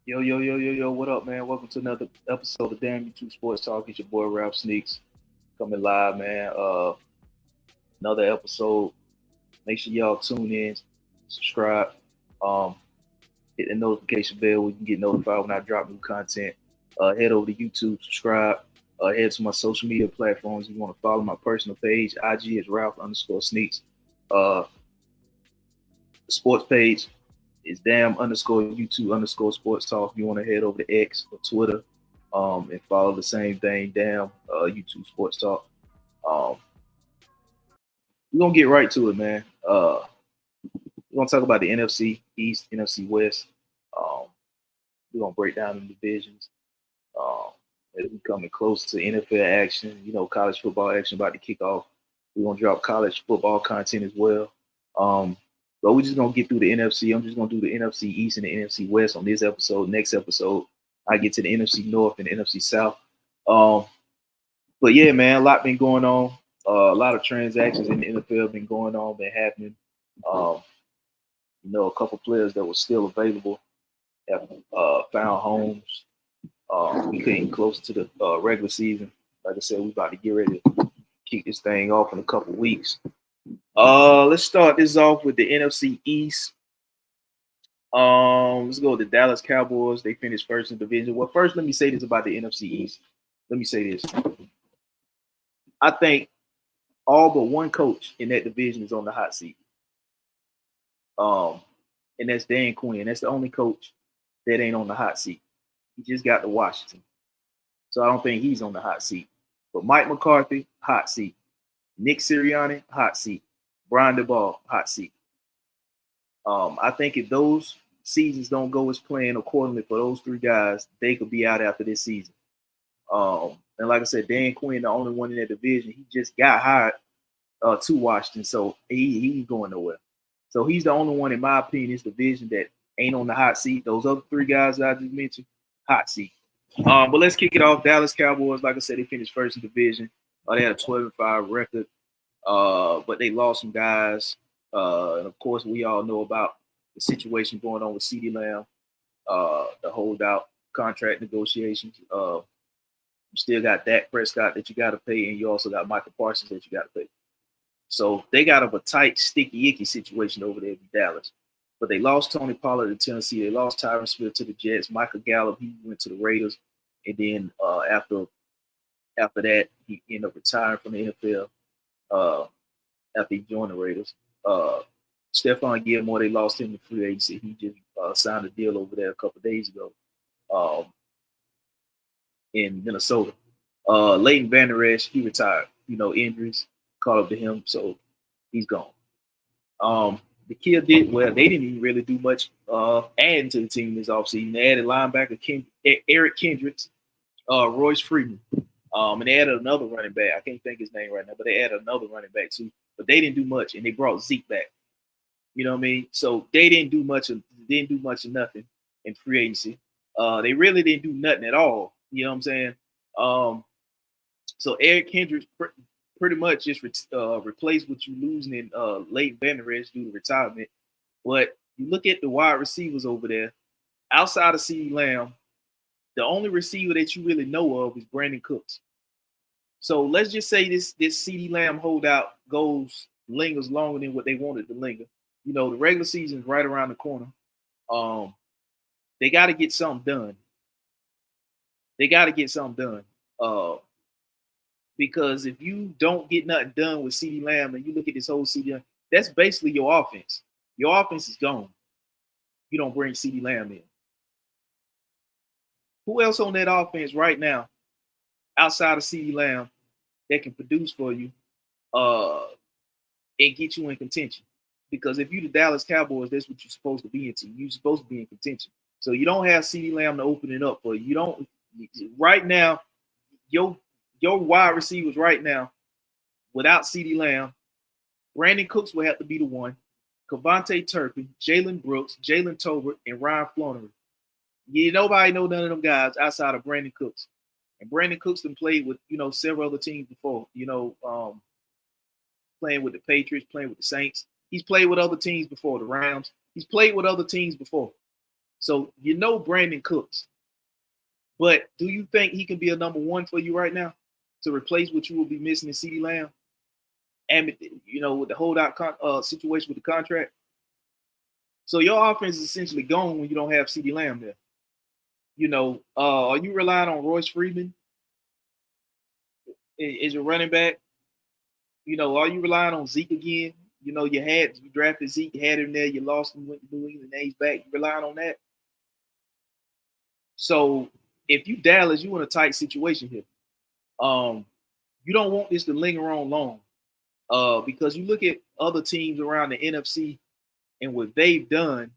Yo, yo, yo, yo, yo, what up, man? Welcome to another episode of Damn YouTube Sports Talk. It's your boy Ralph Sneaks coming live, man. Another episode. Make sure y'all tune in, subscribe, um, hit the notification bell. We can get notified when I drop new content. Head over to YouTube, subscribe. Head to my social media platforms. If you want to follow my personal page, IG is Ralph underscore Sneaks. Uh, sports page is damn underscore YouTube underscore sports talk. If you want to head over to X or Twitter and follow the same thing, damn YouTube sports talk. Um, we're gonna get right to it, man. We're gonna talk about the NFC East, NFC West. Um, we're gonna break down the divisions. Um, as we coming close to NFL action, college football action about to kick off. We're gonna drop college football content as well. But we're just gonna get through the NFC. I'm just gonna do the NFC East and the NFC West on this episode. Next episode, I get to the NFC North and the NFC South. Um, but yeah, man, a lot been going on. A lot of transactions in the NFL been going on, been happening. Um, a couple players that were still available have found homes. We getting closer to the regular season. Like I said, we about to get ready to kick this thing off in a couple weeks. Let's start this off with the NFC East. Let's go with the Dallas Cowboys. They finished first in the division. Well, first, let me say this about the NFC East. Let me say this. I think all but one coach in that division is on the hot seat. And that's Dan Quinn. That's the only coach that ain't on the hot seat. He just got to Washington. So I don't think he's on the hot seat. But Mike McCarthy, hot seat. Nick Sirianni, hot seat. Brian DeBall, hot seat. I think if those seasons don't go as planned accordingly for those three guys, they could be out after this season. And like I said, Dan Quinn, the only one in that division, he just got hired to Washington, so he ain't going nowhere. So he's the only one, in my opinion, in this division that ain't on the hot seat. Those other three guys that I just mentioned, hot seat. But let's kick it off. Dallas Cowboys, like I said, they finished first in the division. They had a 12-5 record, but they lost some guys. And of course, we all know about the situation going on with CeeDee Lamb, the holdout contract negotiations. You still got Dak Prescott that you got to pay, and you also got Michael Parsons that you got to pay. So they got a tight, sticky, icky situation over there in Dallas. But they lost Tony Pollard to Tennessee. They lost Tyron Smith to the Jets. Michael Gallup, he went to the Raiders. And then after that, he ended up retiring from the NFL after he joined the Raiders. Stephon Gilmore, they lost him to free agency. He just signed a deal over there a couple of days ago in Minnesota. Leighton Vander Esch, he retired. Injuries caught up to him, so he's gone. The kid did well. They didn't even really do much adding to the team this offseason. They added linebacker Eric Kendricks, Royce Freeman, and they added another running back. I can't think his name right now, but they added another running back too. But they didn't do much, and they brought Zeke back. You know what I mean? So they didn't do much of nothing in free agency. They really didn't do nothing at all. You know what I'm saying? So Eric Kendricks pretty much just replace what you're losing in Leighton Vander Esch due to retirement. But you look at the wide receivers over there, outside of CeeDee Lamb, the only receiver that you really know of is Brandon Cooks. So let's just say this CeeDee Lamb holdout lingers longer than what they wanted to linger. The regular season is right around the corner. They got to get something done. Because if you don't get nothing done with CeeDee Lamb and you look at this whole CeeDee Lamb, that's basically your offense. Your offense is gone. You don't bring CeeDee Lamb in. Who else on that offense right now, outside of CeeDee Lamb, that can produce for you and get you in contention? Because if you're the Dallas Cowboys, that's what you're supposed to be into. You're supposed to be in contention. So you don't have CeeDee Lamb to open it up for you. You don't right now. Your wide receivers right now, without CeeDee Lamb, Brandon Cooks will have to be the one. Kavontae Turpin, Jalen Brooks, Jalen Tolbert, and Ryan Flannery. Nobody know none of them guys outside of Brandon Cooks. And Brandon Cooks done played with, several other teams before, playing with the Patriots, playing with the Saints. He's played with other teams before, the Rams. He's played with other teams before. So you know Brandon Cooks. But do you think he can be a number one for you right now to replace what you will be missing in CeeDee Lamb? And with the holdout situation with the contract. So your offense is essentially gone when you don't have CeeDee Lamb there. Are you relying on Royce Freeman? Is your running back? Are you relying on Zeke again? You drafted Zeke, you had him there, you lost him, went to New England, now he's back. You relying on that? So if you Dallas, you in a tight situation here. You don't want this to linger on long. Because you look at other teams around the NFC and what they've done,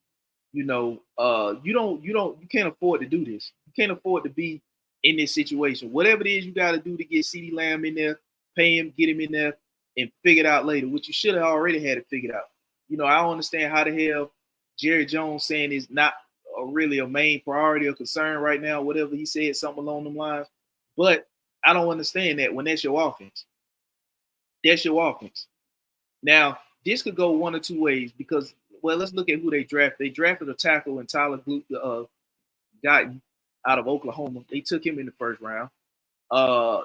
you can't afford to do this. You can't afford to be in this situation. Whatever it is you got to do to get CeeDee Lamb in there, pay him, get him in there, and figure it out later, which you should have already had it figured out. I don't understand how the hell Jerry Jones saying is not really a main priority or concern right now, whatever he said, something along them lines. But I don't understand that when that's your offense. That's your offense. Now, this could go one or two ways because, let's look at who they drafted. They drafted a tackle in Tyler Guyton out of Oklahoma. They took him in the first round.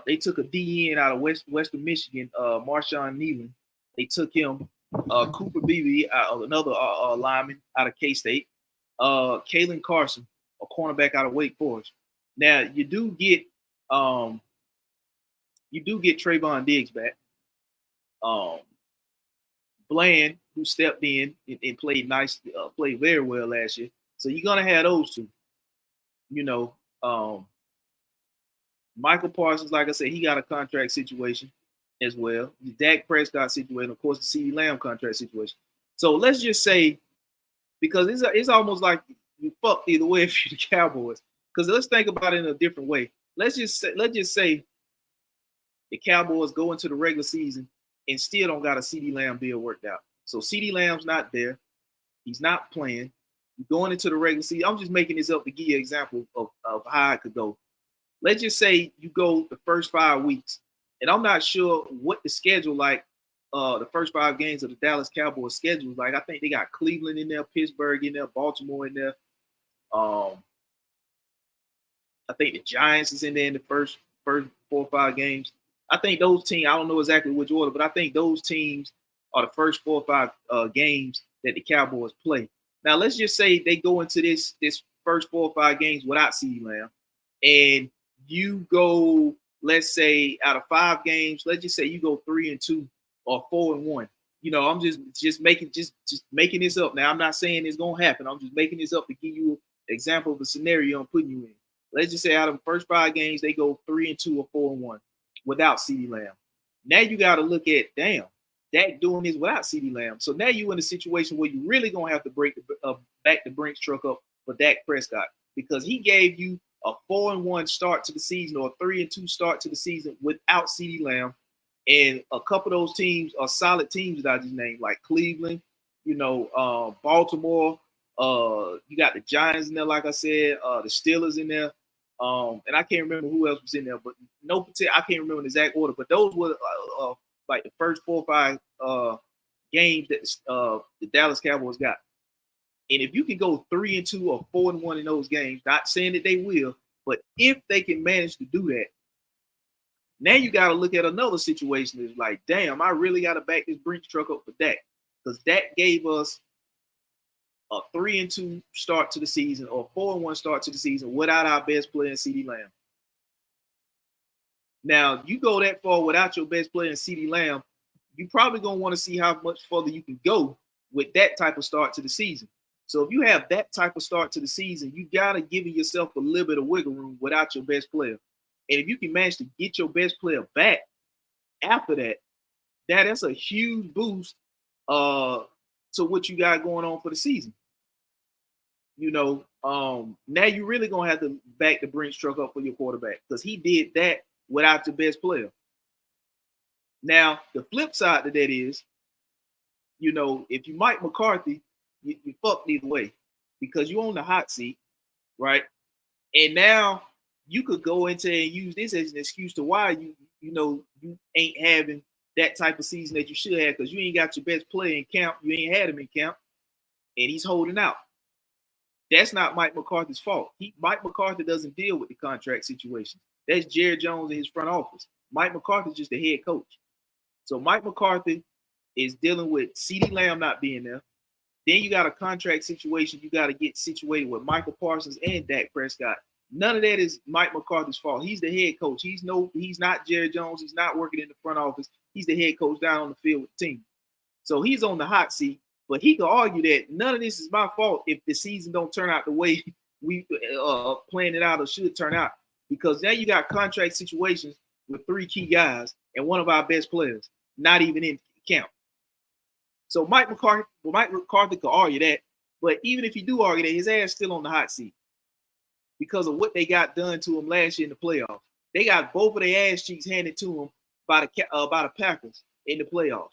They took a DN out of Western Michigan, Marshawn Nealon. They took him. Cooper Beebe, another lineman out of K-State. Kalen Carson, a cornerback out of Wake Forest. Now, you do get Trayvon Diggs back. Bland, who stepped in and played nice, played very well last year. So you're gonna have those two. Michael Parsons, like I said, he got a contract situation as well. The Dak Prescott situation, of course, the CeeDee Lamb contract situation. So let's just say, because it's almost like you fucked either way if you're the Cowboys. Because let's think about it in a different way. Let's just say the Cowboys go into the regular season and still don't got a CeeDee Lamb deal worked out. So CeeDee Lamb's not there. He's not playing. You're going into the regular season. I'm just making this up to give you an example of how it could go. Let's just say you go the first 5 weeks, and I'm not sure what the schedule like. The first 5 games of the Dallas Cowboys schedule is like. I think they got Cleveland in there, Pittsburgh in there, Baltimore in there. I think the Giants is in there in the first 4 or 5 games. I think those teams, I don't know exactly which order, but I think those teams are the first 4 or 5 games that the Cowboys play. Now, let's just say they go into this first 4 or 5 games without CeeDee Lamb, and you go, let's say, out of 5 games, let's just say you go 3-2 or 4-1. I'm just making this up. Now, I'm not saying it's gonna happen. I'm just making this up to give you an example of a scenario I'm putting you in. Let's just say out of the first 5 games, they go 3-2 or 4-1 without CeeDee Lamb. Now you got to look at, damn, Dak doing this without CeeDee Lamb. So now you're in a situation where you really gonna have to back the Brinks truck up for Dak Prescott, because he gave you a 4-1 start to the season or a 3-2 start to the season without CeeDee Lamb. And a couple of those teams are solid teams that I just named, like Cleveland, Baltimore. You got the Giants in there, like I said, the Steelers in there. And I can't remember who else was in there, but I can't remember the exact order. But those were like the first 4 or 5 games that the Dallas Cowboys got. And if you can go 3-2 or 4-1 in those games, not saying that they will, but if they can manage to do that, now you got to look at another situation. It's like, damn, I really got to back this Brinks truck up for Dak, because Dak gave us a 3-2 start to the season or 4-1 start to the season without our best player in CeeDee Lamb. Now, you go that far without your best player in CeeDee Lamb, you're probably going to want to see how much further you can go with that type of start to the season. So if you have that type of start to the season, you got to give yourself a little bit of wiggle room without your best player. And if you can manage to get your best player back after that, that's a huge boost to what you got going on for the season. Now you're really going to have to back the Brinks truck up for your quarterback, because he did that without your best player. Now, the flip side to that is, if you Mike McCarthy, you fucked either way, because you on the hot seat, right? And now you could go into and use this as an excuse to why you ain't having that type of season that you should have because you ain't got your best player in camp. You ain't had him in camp, and he's holding out. That's not Mike McCarthy's fault. Mike McCarthy doesn't deal with the contract situation. That's Jerry Jones and his front office. Mike McCarthy's just the head coach. So Mike McCarthy is dealing with CeeDee Lamb not being there. Then you got a contract situation you got to get situated with Michael Parsons and Dak Prescott. None of that is Mike McCarthy's fault. He's the head coach. He's not Jerry Jones. He's not working in the front office. He's the head coach down on the field with the team. So he's on the hot seat. But he could argue that none of this is my fault if the season don't turn out the way we planned it out or should turn out. Because now you got contract situations with 3 key guys and one of our best players not even in camp. So Mike McCarthy could argue that. But even if he do argue that, his ass still on the hot seat because of what they got done to him last year in the playoffs. They got both of their ass cheeks handed to him by the Packers in the playoffs.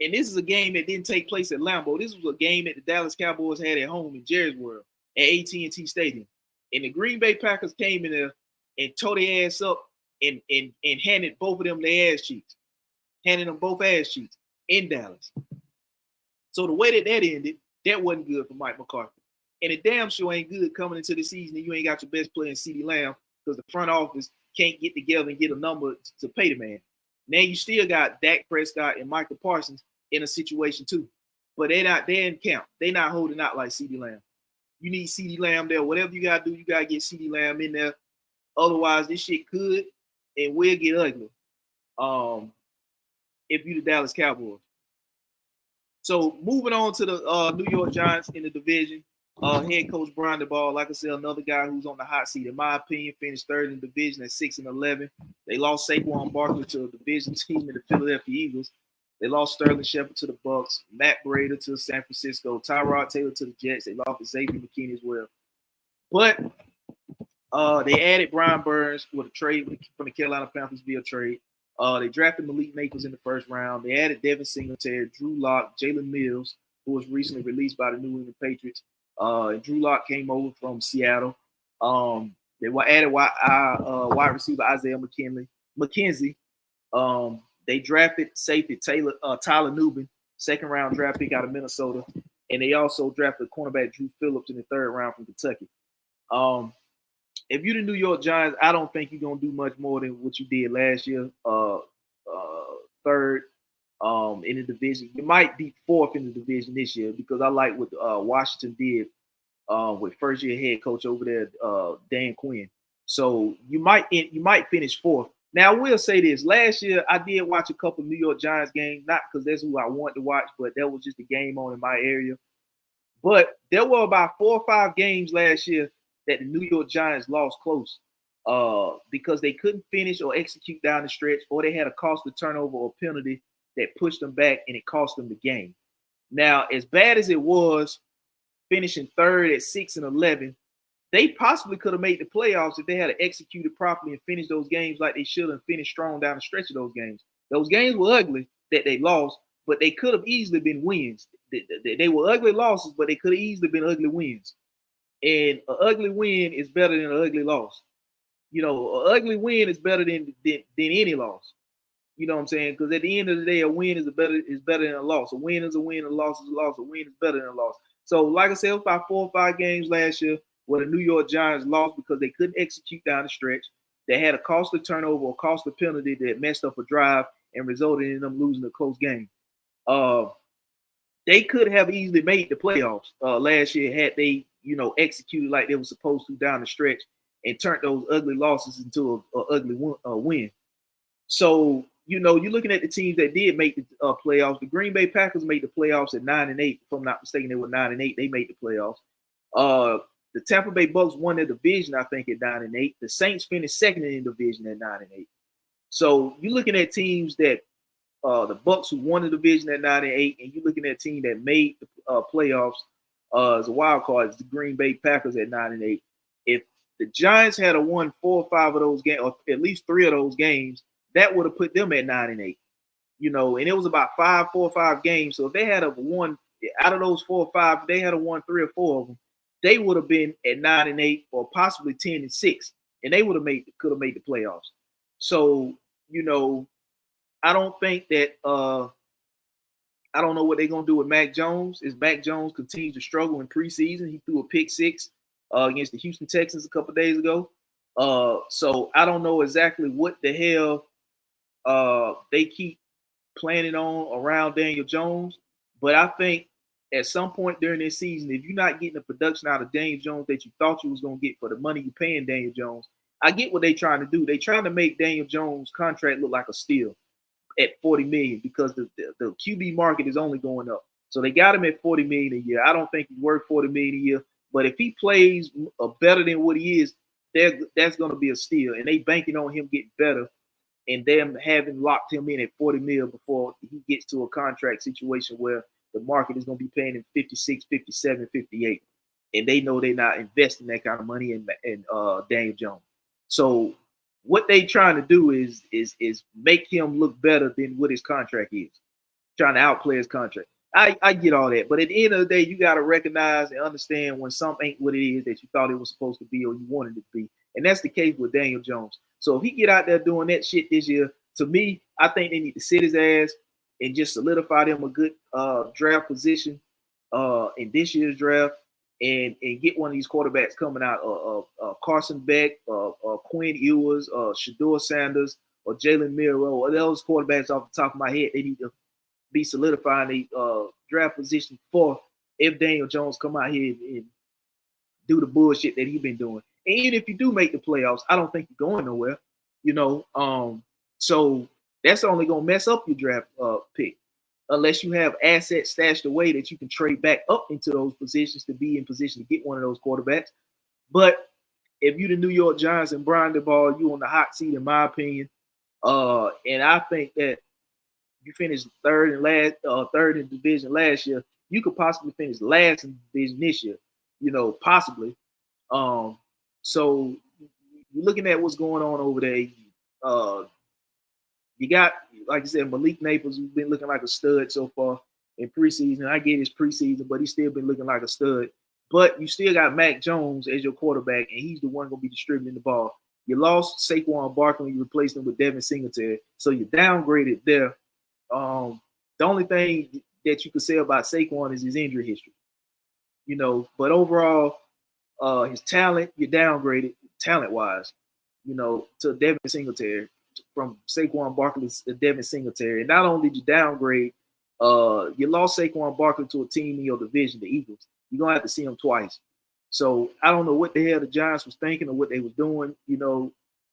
And this is a game that didn't take place at Lambeau. This was a game that the Dallas Cowboys had at home in Jerry's World at AT&T Stadium. And the Green Bay Packers came in there and tore their ass up and handed both of them their ass cheeks. Handed them both ass cheeks in Dallas. So the way that ended, that wasn't good for Mike McCarthy. And it damn sure ain't good coming into the season and you ain't got your best player in CeeDee Lamb because the front office can't get together and get a number to pay the man. Now you still got Dak Prescott and Michael Parsons in a situation too. But they're in camp. They're not holding out like CeeDee Lamb. You need CeeDee Lamb there. Whatever you got to do, you got to get CeeDee Lamb in there. Otherwise, this shit could and will get ugly if you're the Dallas Cowboys. So moving on to the New York Giants in the division. Head coach Brian DeBall, like I said, another guy who's on the hot seat. In my opinion, finished third in the division at 6-11. They lost Saquon Barkley to a division team in the Philadelphia Eagles. They lost Sterling Shepard to the Bucs, Matt Breida to San Francisco, Tyrod Taylor to the Jets. They lost Xavier McKinney as well. But they added Brian Burns with a trade from the Carolina Panthers via trade. They drafted Malik Nacers in the first round. They added Devin Singletary, Drew Lock, Jalen Mills, who was recently released by the New England Patriots. Drew Lock came over from Seattle. They added wide receiver Isaiah McKenzie. They drafted safety Tyler Nubin, second round draft pick out of Minnesota, and they also drafted cornerback Drew Phillips in the third round from Kentucky. If you're the New York Giants, I don't think you're gonna do much more than what you did last year. Third in the division. You might be fourth in the division this year because I like what Washington did with first year head coach over there, Dan Quinn. So you might finish fourth. Now I will say this: last year I did watch a couple of New York Giants games, not because that's who I wanted to watch, but that was just a game on in my area. But there were about 4 or 5 games last year that the New York Giants lost close because they couldn't finish or execute down the stretch, or they had a costly turnover or penalty that pushed them back and it cost them the game. Now, as bad as it was, finishing third at 6-11, they possibly could have made the playoffs if they had executed properly and finished those games like they should have, finished strong down the stretch of those games. Those games were ugly that they lost, but they could have easily been wins. They were ugly losses, but they could have easily been ugly wins. And an ugly win is better than an ugly loss. You know, an ugly win is better than any loss. You know what I'm saying? Because at the end of the day, a win is better than a loss. A win is a win, a loss is a loss. A win is better than a loss. So, like I said, it was about 4 or 5 games last year where the New York Giants lost because they couldn't execute down the stretch. They had a costly turnover or costly penalty that messed up a drive and resulted in them losing a close game. They could have easily made the playoffs last year had they, executed like they were supposed to down the stretch and turned those ugly losses into a ugly win. So, you're looking at the teams that did make the playoffs. The Green Bay Packers made the playoffs at 9-8. If I'm not mistaken, they were 9-8. They made the playoffs. The Tampa Bay Bucs won their division, I think, at 9-8. The Saints finished second in the division at 9-8. So you're looking at teams that the Bucs who won the division at 9-8, and you're looking at a team that made the playoffs as a wild card. It's the Green Bay Packers at 9-8. If the Giants had won 4 or 5 of those games, or at least 3 of those games, that would have put them at 9-8. And it was about 4 or 5 games. So if they had won out of those 4 or 5, if they had won 3 or 4 of them, they would have been at 9-8 or possibly 10-6, and they could have made the playoffs. So I don't think that I don't know what they're gonna do with Mac Jones. As Mac Jones continues to struggle in preseason, he threw a pick six against the Houston Texans a couple of days ago. So I don't know exactly what the hell they keep planning on around Daniel Jones, but I think at some point during this season, if you're not getting the production out of Daniel Jones that you thought you was gonna get for the money you're paying Daniel Jones, I get what they're trying to do. They're trying to make Daniel Jones' contract look like a steal at 40 million because the QB market is only going up. So they got him at 40 million a year. I don't think he's worth 40 million a year, but if he plays better than what he is, that's going to be a steal. And they banking on him getting better and them having locked him in at 40 mil before he gets to a contract situation where the market is going to be paying him 56, 57, 58. And they know they're not investing that kind of money in Daniel Jones. So what they trying to do is make him look better than what his contract is, trying to outplay his contract. I get all that, but at the end of the day, you got to recognize and understand when something ain't what it is that you thought it was supposed to be or you wanted it to be, and that's the case with Daniel Jones. So if he get out there doing that shit this year, to me, I think they need to sit his ass and just solidify them a good draft position in this year's draft and get one of these quarterbacks coming out, Carson Beck, Quinn Ewers, Shedeur Sanders, or Jalen Milroe, or those quarterbacks off the top of my head. They need to be solidifying a draft position for if Daniel Jones come out here and do the bullshit that he's been doing. And even if you do make the playoffs, I don't think you're going nowhere. So that's only gonna mess up your draft pick unless you have assets stashed away that you can trade back up into those positions to be in position to get one of those quarterbacks. But if you're the New York Giants and Brian DeBall, you on the hot seat, in my opinion. And I think that you finished third in the division last year, you could possibly finish last in the division this year, possibly. So you're looking at what's going on over there. You got, like I said, Malik Naples, who's been looking like a stud so far in preseason. I get his preseason, but he's still been looking like a stud. But you still got Mac Jones as your quarterback, and he's the one going to be distributing the ball. You lost Saquon Barkley, you replaced him with Devin Singletary, so you downgraded there. The only thing that you could say about Saquon is his injury history, But overall, his talent, you downgraded talent-wise, to Devin Singletary, from Saquon Barkley to Devin Singletary. And not only did you downgrade, you lost Saquon Barkley to a team in your division, the Eagles. You're going to have to see him twice. So I don't know what the hell the Giants was thinking or what they was doing,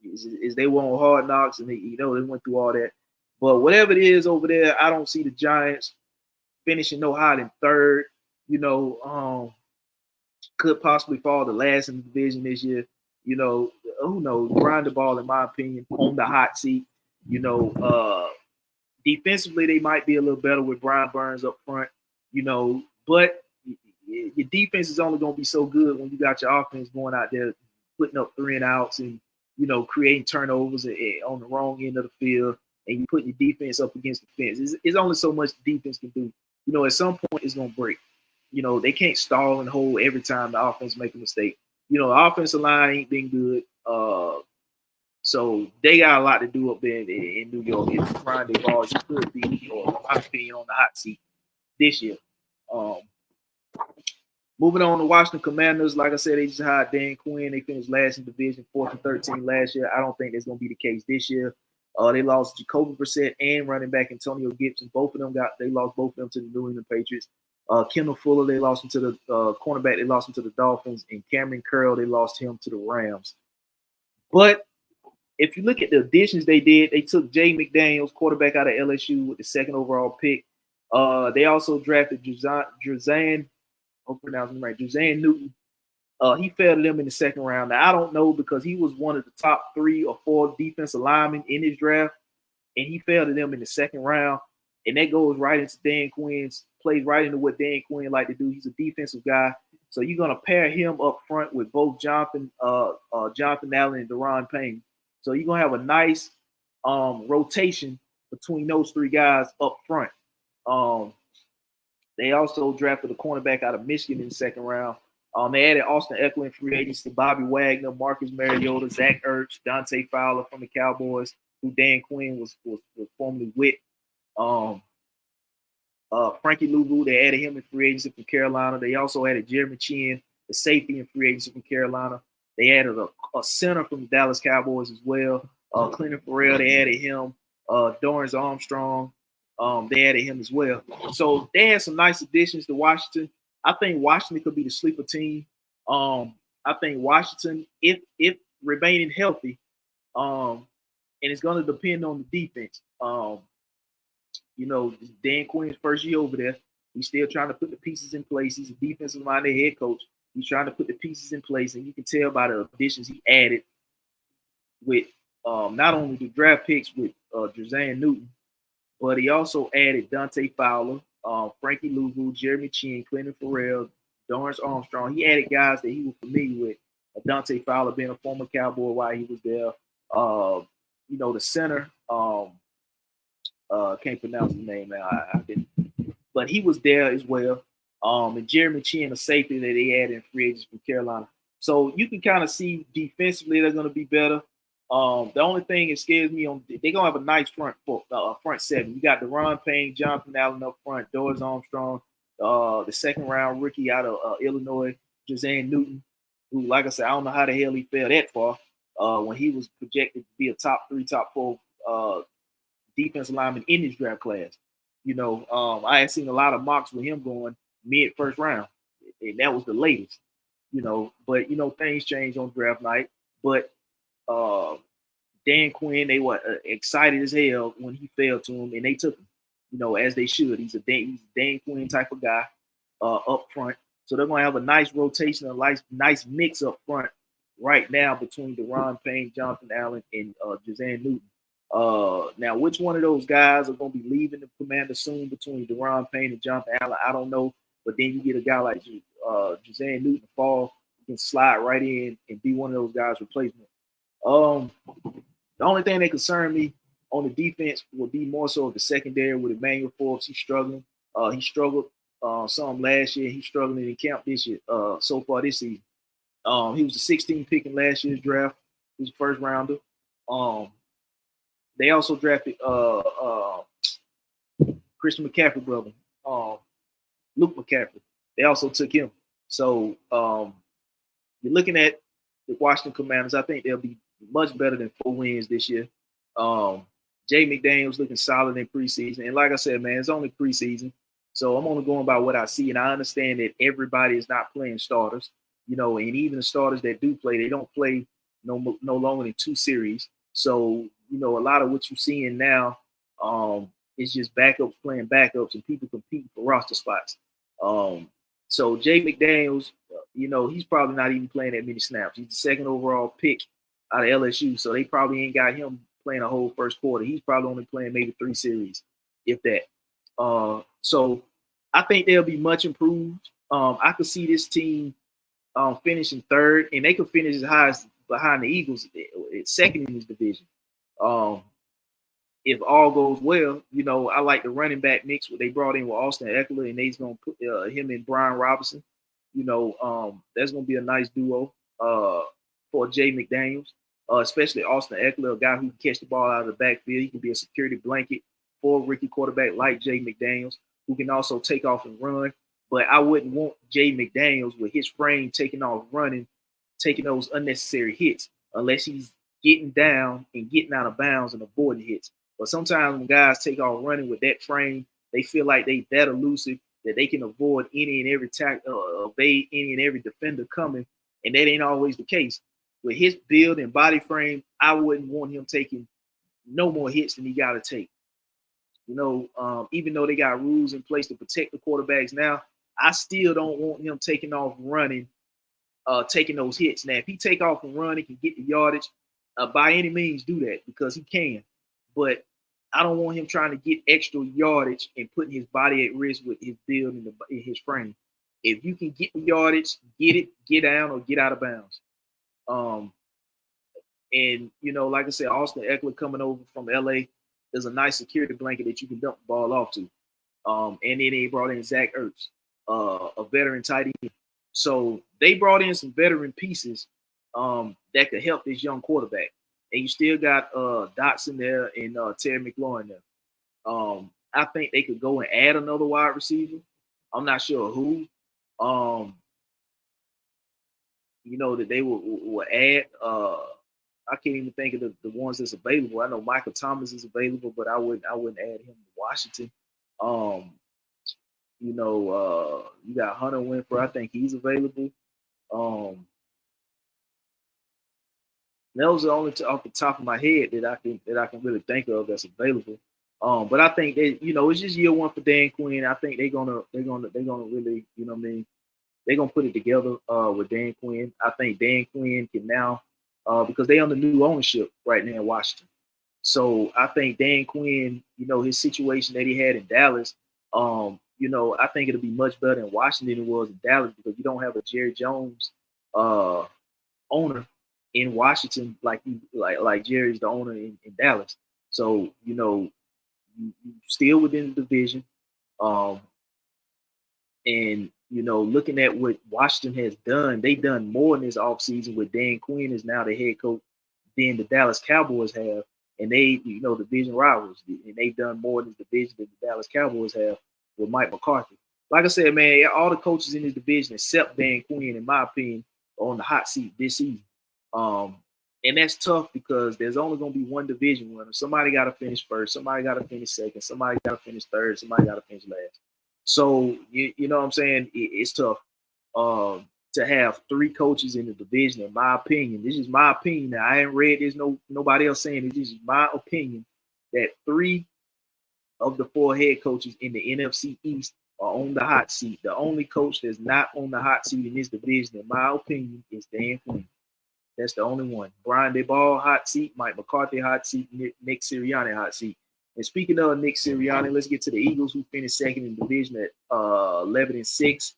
is they were on Hard Knocks and they went through all that. But whatever it is over there, I don't see the Giants finishing no higher than third. Could possibly fall to last in the division this year. Who knows? Brian DeBall, in my opinion, on the hot seat. Defensively, they might be a little better with Brian Burns up front. But your defense is only going to be so good when you got your offense going out there putting up 3 and outs and creating turnovers on the wrong end of the field, and you putting your defense up against the fence. It's only so much the defense can do. At some point it's going to break. They can't stall and hold every time the offense make a mistake. The offensive line ain't been good. So they got a lot to do up there in New York. If Brian DeBall, you could be, in my opinion, on the hot seat this year. Moving on to Washington Commanders, like I said, they just hired Dan Quinn. They finished last in division, 4th and 13 last year. I don't think that's going to be the case this year. They lost Jacoby Brissett and running back Antonio Gibson. They lost both of them to the New England Patriots. Kendall Fuller, they lost him to the cornerback. They lost him to the Dolphins. And Cameron Curl, they lost him to the Rams. But if you look at the additions they did, they took Jay McDaniels, quarterback out of LSU, with the 2nd overall pick. They also drafted Juzan Newton. He fell to them in the 2nd round. Now, I don't know because he was one of the top 3 or 4 defensive linemen in his draft, and he fell to them in the 2nd round. And that goes right into plays right into what Dan Quinn like to do. He's a defensive guy. So you're going to pair him up front with both Jonathan Allen and Daron Payne. So you're going to have a nice rotation between those 3 guys up front. They also drafted a cornerback out of Michigan in the 2nd round. They added Austin Eckler in free agency, Bobby Wagner, Marcus Mariota, Zach Ertz, Dante Fowler from the Cowboys. who Dan Quinn was formerly with. Um, Frankie Louvu, they added him in free agency from Carolina. They also added Jeremy Chin, the safety in free agency from Carolina. They added a center from the Dallas Cowboys as well. Clinton Farrell, they added him. Dorrance Armstrong, they added him as well. So they had some nice additions to Washington. I think Washington could be the sleeper team. I think Washington, if remaining healthy, and it's going to depend on the defense. Dan Quinn's first year over there. He's still trying to put the pieces in place. He's a defensive minded head coach. He's trying to put the pieces in place, and you can tell by the additions he added with not only the draft picks with Jazan Newton, but he also added Dante Fowler, Frankie Louvu, Jeremy Chin, Clinton Farrell, Dorrance Armstrong. He added guys that he was familiar with. Dante Fowler being a former Cowboy while he was there. The center, can't pronounce his name now. I didn't, but he was there as well. And Jeremy Chin, a safety that they added in free agents from Carolina. So you can kind of see defensively they're going to be better. The only thing that scares me they're gonna have a nice front seven. You got Deron Payne, Jonathan Allen up front, Dorrance Armstrong, the second round rookie out of Illinois, Jazan Newton, who, like I said, I don't know how the hell he fell that far when he was projected to be a top 3, top 4 defensive lineman in his draft class. I had seen a lot of mocks with him going mid first round, and that was the latest. But things change on draft night. But Dan Quinn, they were excited as hell when he fell to him, and they took him, as they should. He's a Dan Quinn type of guy up front. So they're going to have a nice rotation, a nice mix up front right now between Deron Payne, Jonathan Allen, and Jazan Newton. Now, which one of those guys are going to be leaving the Commander soon between Deron Payne and Jonathan Allen? I don't know. But then you get a guy like Jazan Newton fall, you can slide right in and be one of those guys' replacement. The only thing that concerned me on the defense would be more so the secondary with Emmanuel Forbes. He's struggling. He struggled some last year. He's struggling in camp this year. So far this season, he was the 16th pick in last year's draft. He was a first rounder. They also drafted Christian McCaffrey brother, Luke McCaffrey. They also took him. So you're looking at the Washington Commanders. I think they'll be much better than 4 wins this year. Jay McDaniels looking solid in preseason. And like I said, man, it's only preseason. So I'm only going by what I see. And I understand that everybody is not playing starters, and even the starters that do play, they don't play no longer than 2 series. So, a lot of what you're seeing now is just backups playing backups and people competing for roster spots. So Jay McDaniels, he's probably not even playing that many snaps. He's the 2nd overall pick out of LSU, so they probably ain't got him playing a whole first quarter. He's probably only playing maybe 3 series, if that. So I think they'll be much improved. I could see this team finishing 3rd, and they could finish as high as behind the Eagles at 2nd in this division. If all goes well, I like the running back mix. What they brought in with Austin Eckler, and they's gonna put him and Brian Robinson. That's gonna be a nice duo for Jay McDaniels, especially Austin Eckler, a guy who can catch the ball out of the backfield. He can be a security blanket for a rookie quarterback like Jay McDaniels, who can also take off and run. But I wouldn't want Jay McDaniels with his frame taking off running, taking those unnecessary hits, unless he's getting down and getting out of bounds and avoiding hits. But sometimes when guys take off running with that frame, they feel like they that elusive that they can avoid any and every evade any and every defender coming, and that ain't always the case. With his build and body frame, I wouldn't want him taking no more hits than he got to take. Even though they got rules in place to protect the quarterbacks now, I still don't want him taking off running, taking those hits. Now, if he take off and run, he can get the yardage. By any means, do that because he can. But I don't want him trying to get extra yardage and putting his body at risk with his build and his frame. If you can get the yardage, get it, get down, or get out of bounds. And like I said, Austin Eckler coming over from LA is a nice security blanket that you can dump the ball off to. And then they brought in Zach Ertz, a veteran tight end. So they brought in some veteran pieces that could help this young quarterback. and you still got Dotson there and Terry McLaurin there. I think they could go and add another wide receiver. I'm not sure who. That they will add. I can't even think of the ones that's available. I know Michael Thomas is available, but I wouldn't add him to Washington. You got Hunter Winfrey. I think he's available. Those are the only off the top of my head that I can really think of that's available. But I think they, it's just year one for Dan Quinn. I think they're gonna really, what I mean, they're gonna put it together with Dan Quinn. I think Dan Quinn can now, because they under new ownership right now in Washington. So I think Dan Quinn, his situation that he had in Dallas, I think it'll be much better in Washington than it was in Dallas because you don't have a Jerry Jones owner in Washington like Jerry's the owner in Dallas. So, you still within the division. And looking at what Washington has done, they've done more in this offseason with Dan Quinn is now the head coach than the Dallas Cowboys have. And they, division rivals, and they've done more in this division than the Dallas Cowboys have with Mike McCarthy. Like I said, man, all the coaches in this division except Dan Quinn, in my opinion, are on the hot seat this season. And that's tough because there's only going to be one division winner. Somebody got to finish first. Somebody got to finish second. Somebody got to finish third. Somebody got to finish last. So, you know what I'm saying? It's tough to have three coaches in the division, in my opinion. This is my opinion. Now, I ain't read this, nobody else saying it. This is my opinion that three of the four head coaches in the NFC East are on the hot seat. The only coach that's not on the hot seat in this division, in my opinion, is Dan Quinn. That's the only one. Brian Daboll, hot seat. Mike McCarthy, hot seat. Nick Sirianni, hot seat. And speaking of Nick Sirianni, let's get to the Eagles, who finished second in the division at 11-6.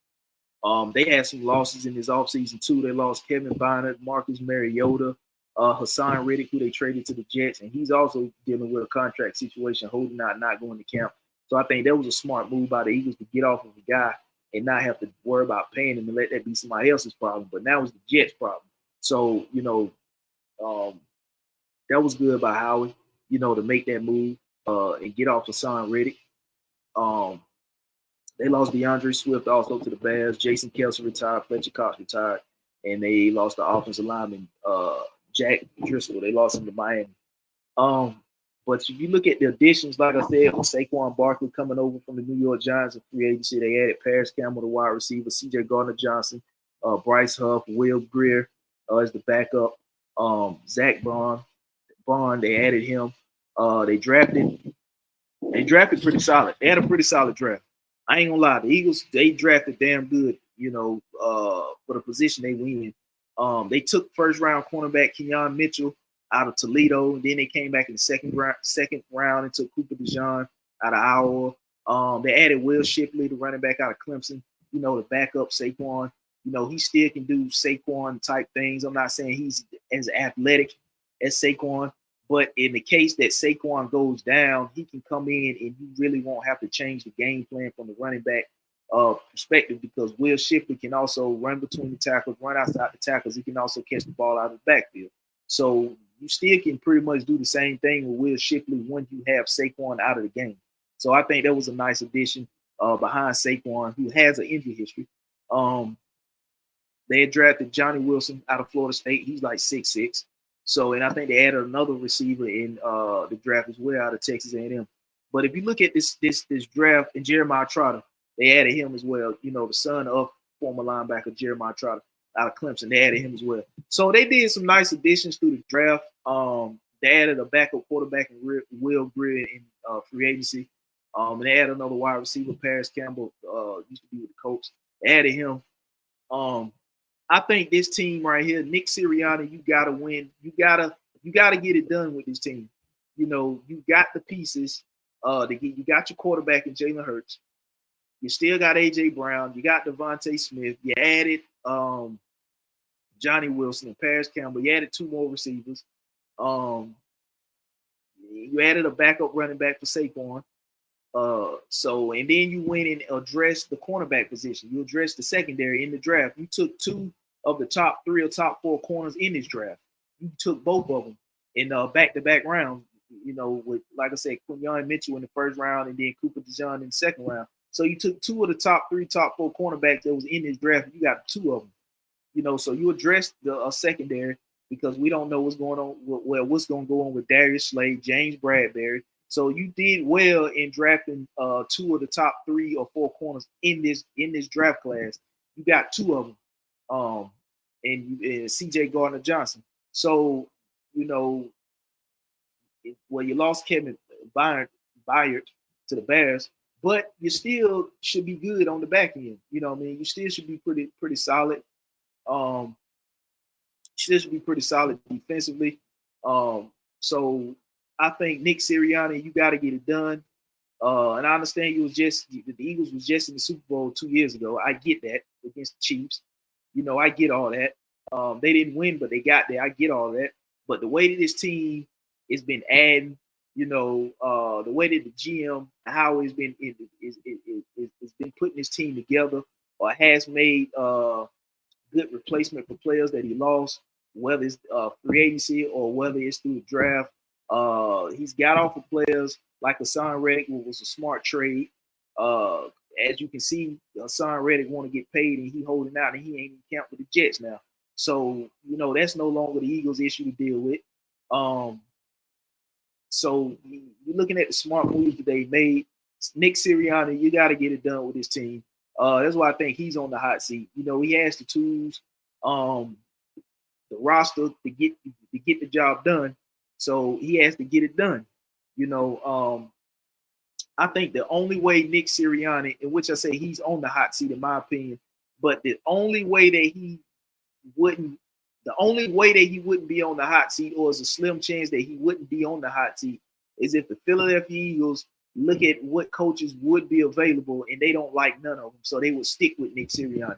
They had some losses in this offseason, too. They lost Kevin Byard, Marcus Mariota, Hassan Reddick, who they traded to the Jets, and he's also dealing with a contract situation, holding out, not going to camp. So I think that was a smart move by the Eagles to get off of the guy and not have to worry about paying him and let that be somebody else's problem. But now it's the Jets' problem. So, that was good by Howie, to make that move and get off Hassan Reddick. They lost DeAndre Swift also to the Bears. Jason Kelce retired. Fletcher Cox retired. And they lost the offensive lineman, Jack Driscoll. They lost him to Miami. But if you look at the additions, like I said, Saquon Barkley coming over from the New York Giants in free agency, they added Paris Campbell, the wide receiver, C.J. Gardner-Johnson, Bryce Huff, Will Greer as the backup, Zach Bond, they added him. They drafted pretty solid. They had a pretty solid draft. I ain't gonna lie, the Eagles, they drafted damn good, for the position they were in. They took first round cornerback Kenyon Mitchell out of Toledo, and then they came back in the second round and took Cooper DeJean out of Iowa. They added Will Shipley, the running back out of Clemson, to back up Saquon. He still can do Saquon type things. I'm not saying he's as athletic as Saquon, but in the case that Saquon goes down, he can come in and you really won't have to change the game plan from the running back perspective because Will Shipley can also run between the tackles, run outside the tackles. He can also catch the ball out of the backfield. So you still can pretty much do the same thing with Will Shipley when you have Saquon out of the game. So I think that was a nice addition behind Saquon, who has an injury history. They had drafted Johnny Wilson out of Florida State. He's like 6'6". So, and I think they added another receiver in the draft as well out of Texas A&M. But if you look at this draft, and Jeremiah Trotter, they added him as well. The son of former linebacker Jeremiah Trotter out of Clemson. They added him as well. So they did some nice additions through the draft. They added a backup quarterback in Will Greer in free agency. And they added another wide receiver, Paris Campbell, used to be with the Colts. They added him. I think this team right here, Nick Sirianni, you gotta win. You gotta get it done with this team. You got the pieces. You got your quarterback in Jalen Hurts. You still got AJ Brown. You got Devontae Smith. You added Johnny Wilson and Paris Campbell. You added two more receivers. You added a backup running back for Saquon. And then you went and addressed the cornerback position. You addressed the secondary in the draft. You took two of the top three or top four corners in this draft. You took both of them. in back-to-back rounds. With, like I said, Quinyon Mitchell in the first round and then Cooper DeJean in the second round. So you took two of the top three, top four cornerbacks that was in this draft. You got two of them. So you addressed the secondary because we don't know what's going on. What's going to go on with Darius Slade, James Bradbury. So you did well in drafting two of the top 3 or 4 corners in this draft class. You got two of them, and C.J. Gardner Johnson. So you lost Kevin Byard to the Bears, but you still should be good on the back end. You know what I mean? You still should be pretty solid. Still should be pretty solid defensively. So I think Nick Sirianni, you got to get it done. And I understand the Eagles was just in the Super Bowl 2 years ago. I get that against the Chiefs. I get all that. They didn't win, but they got there. I get all that. But the way that this team has been adding, the way that the GM, how it's been been putting this team together, or has made good replacement for players that he lost, whether it's free agency or whether it's through the draft. He's got off of players like Hassan Reddick, which was a smart trade. As you can see, Hassan Reddick want to get paid, and he holding out, and he ain't in camp with the Jets now. So that's no longer the Eagles' issue to deal with. So you're looking at the smart moves that they made. Nick Sirianni, you got to get it done with this team. That's why I think he's on the hot seat. He has the tools, the roster to get the job done. So he has to get it done. I think the only way Nick Sirianni, in which I say he's on the hot seat in my opinion, but the only way that he wouldn't be on the hot seat, or is a slim chance that he wouldn't be on the hot seat, is if the Philadelphia Eagles look at what coaches would be available and they don't like none of them. So they would stick with Nick Sirianni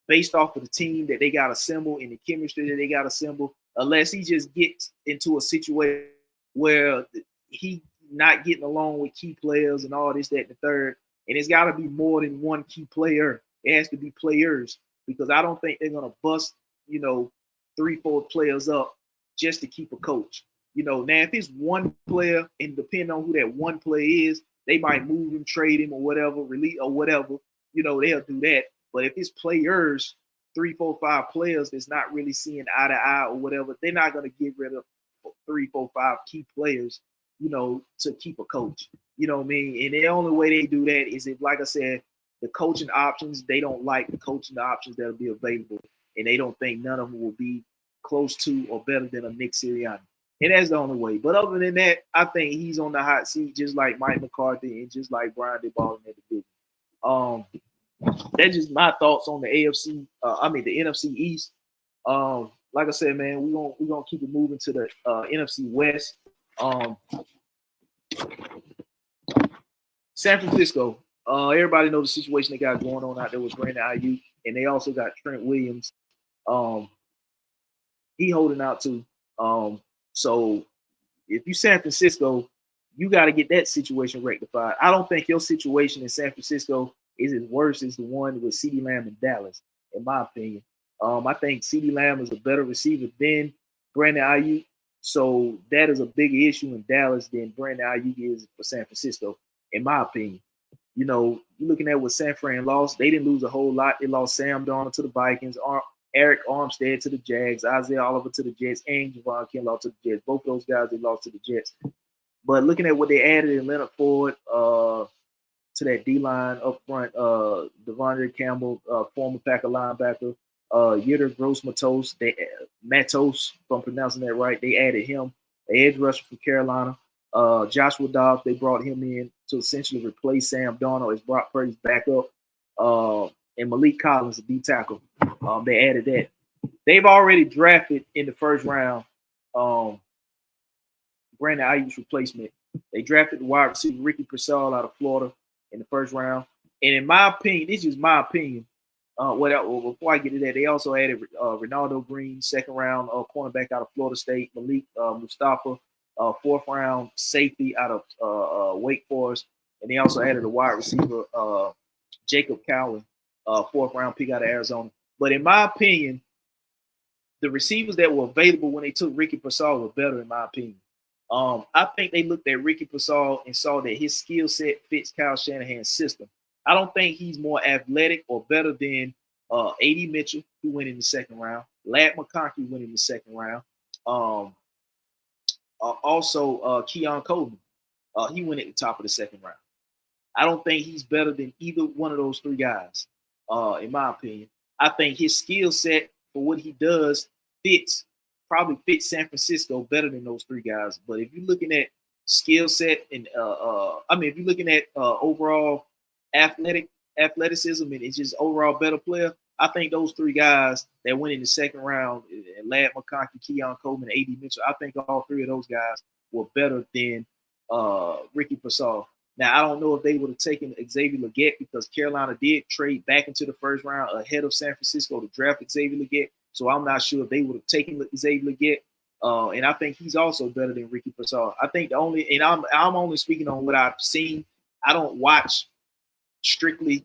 based off of the team that they got assembled and the chemistry that they got assembled, unless he just gets into a situation where he not getting along with key players and all this, that, and the third. And it's got to be more than one key player. It has to be players, because I don't think they're going to bust, 3-4 players up just to keep a coach. Now if it's one player, and depending on who that one player is, they might move him, trade him, or whatever, release or whatever. They'll do that. But if it's players, 3, 4, 5 players that's not really seeing eye to eye or whatever, they're not going to get rid of 3, 4, 5 key players, to keep a coach. You know what I mean? And the only way they do that is if, like I said, the coaching options, they don't like the coaching options that'll be available, and they don't think none of them will be close to or better than a Nick Sirianni. And that's the only way. But other than that, I think he's on the hot seat, just like Mike McCarthy and just like Brian DeBall in the division. That's just my thoughts on the the NFC East. Like I said, man, we're gonna keep it moving to the NFC West. San Francisco. Everybody knows the situation they got going on out there with Brandon Ayuk, and they also got Trent Williams. He holding out too. So if you San Francisco, you got to get that situation rectified. I don't think your situation in San Francisco is as worse as the one with CeeDee Lamb in Dallas, in my opinion. I think CeeDee Lamb is a better receiver than Brandon Ayuk. So that is a bigger issue in Dallas than Brandon Ayuk is for San Francisco, in my opinion. You're looking at what San Fran lost. They didn't lose a whole lot. They lost Sam Darnold to the Vikings, Eric Armstead to the Jags, Isaiah Oliver to the Jets, and Javon Kinlaw to the Jets. Both of those guys, they lost to the Jets. But looking at what they added in Leonard Ford to that D-line up front, Devondre Campbell, former Packer linebacker, Yetur Gross-Matos, Matos, if I'm pronouncing that right, they added him. The edge rusher from Carolina. Joshua Dobbs, they brought him in to essentially replace Sam Darnold as Brock Purdy's backup. And Malik Collins, the D tackle. They added that. They've already drafted in the first round Brandon Ayuk's replacement. They drafted the wide receiver Ricky Pearsall out of Florida in the first round. And in my opinion, this is my opinion. Before I get to that, they also added Ronaldo Green, second round cornerback out of Florida State, Malik Mustafa, fourth round safety out of Wake Forest, and they also added a wide receiver, Jacob Cowan, fourth round pick out of Arizona. But in my opinion, the receivers that were available when they took Ricky Pearsall were better, in my opinion. I think they looked at Ricky Pearsall and saw that his skill set fits Kyle Shanahan's system. I don't think he's more athletic or better than A.D. Mitchell, who went in the second round. Ladd McConkey went in the second round. Also, Keon Coleman, he went at the top of the second round. I don't think he's better than either one of those three guys, in my opinion. I think his skill set for what he does probably fits San Francisco better than those three guys. But if you're looking at skill set and if you're looking at overall athleticism and it's just overall better player, I think those three guys that went in the second round, Ladd McConkey, Keon Coleman, A.D. Mitchell, I think all three of those guys were better than Ricky Pearsall. Now, I don't know if they would have taken Xavier Legette because Carolina did trade back into the first round ahead of San Francisco to draft Xavier Legette. So I'm not sure if they would have taken Xavier Legette. And I think he's also better than Ricky Pearsall. I think I'm only speaking on what I've seen. I don't watch strictly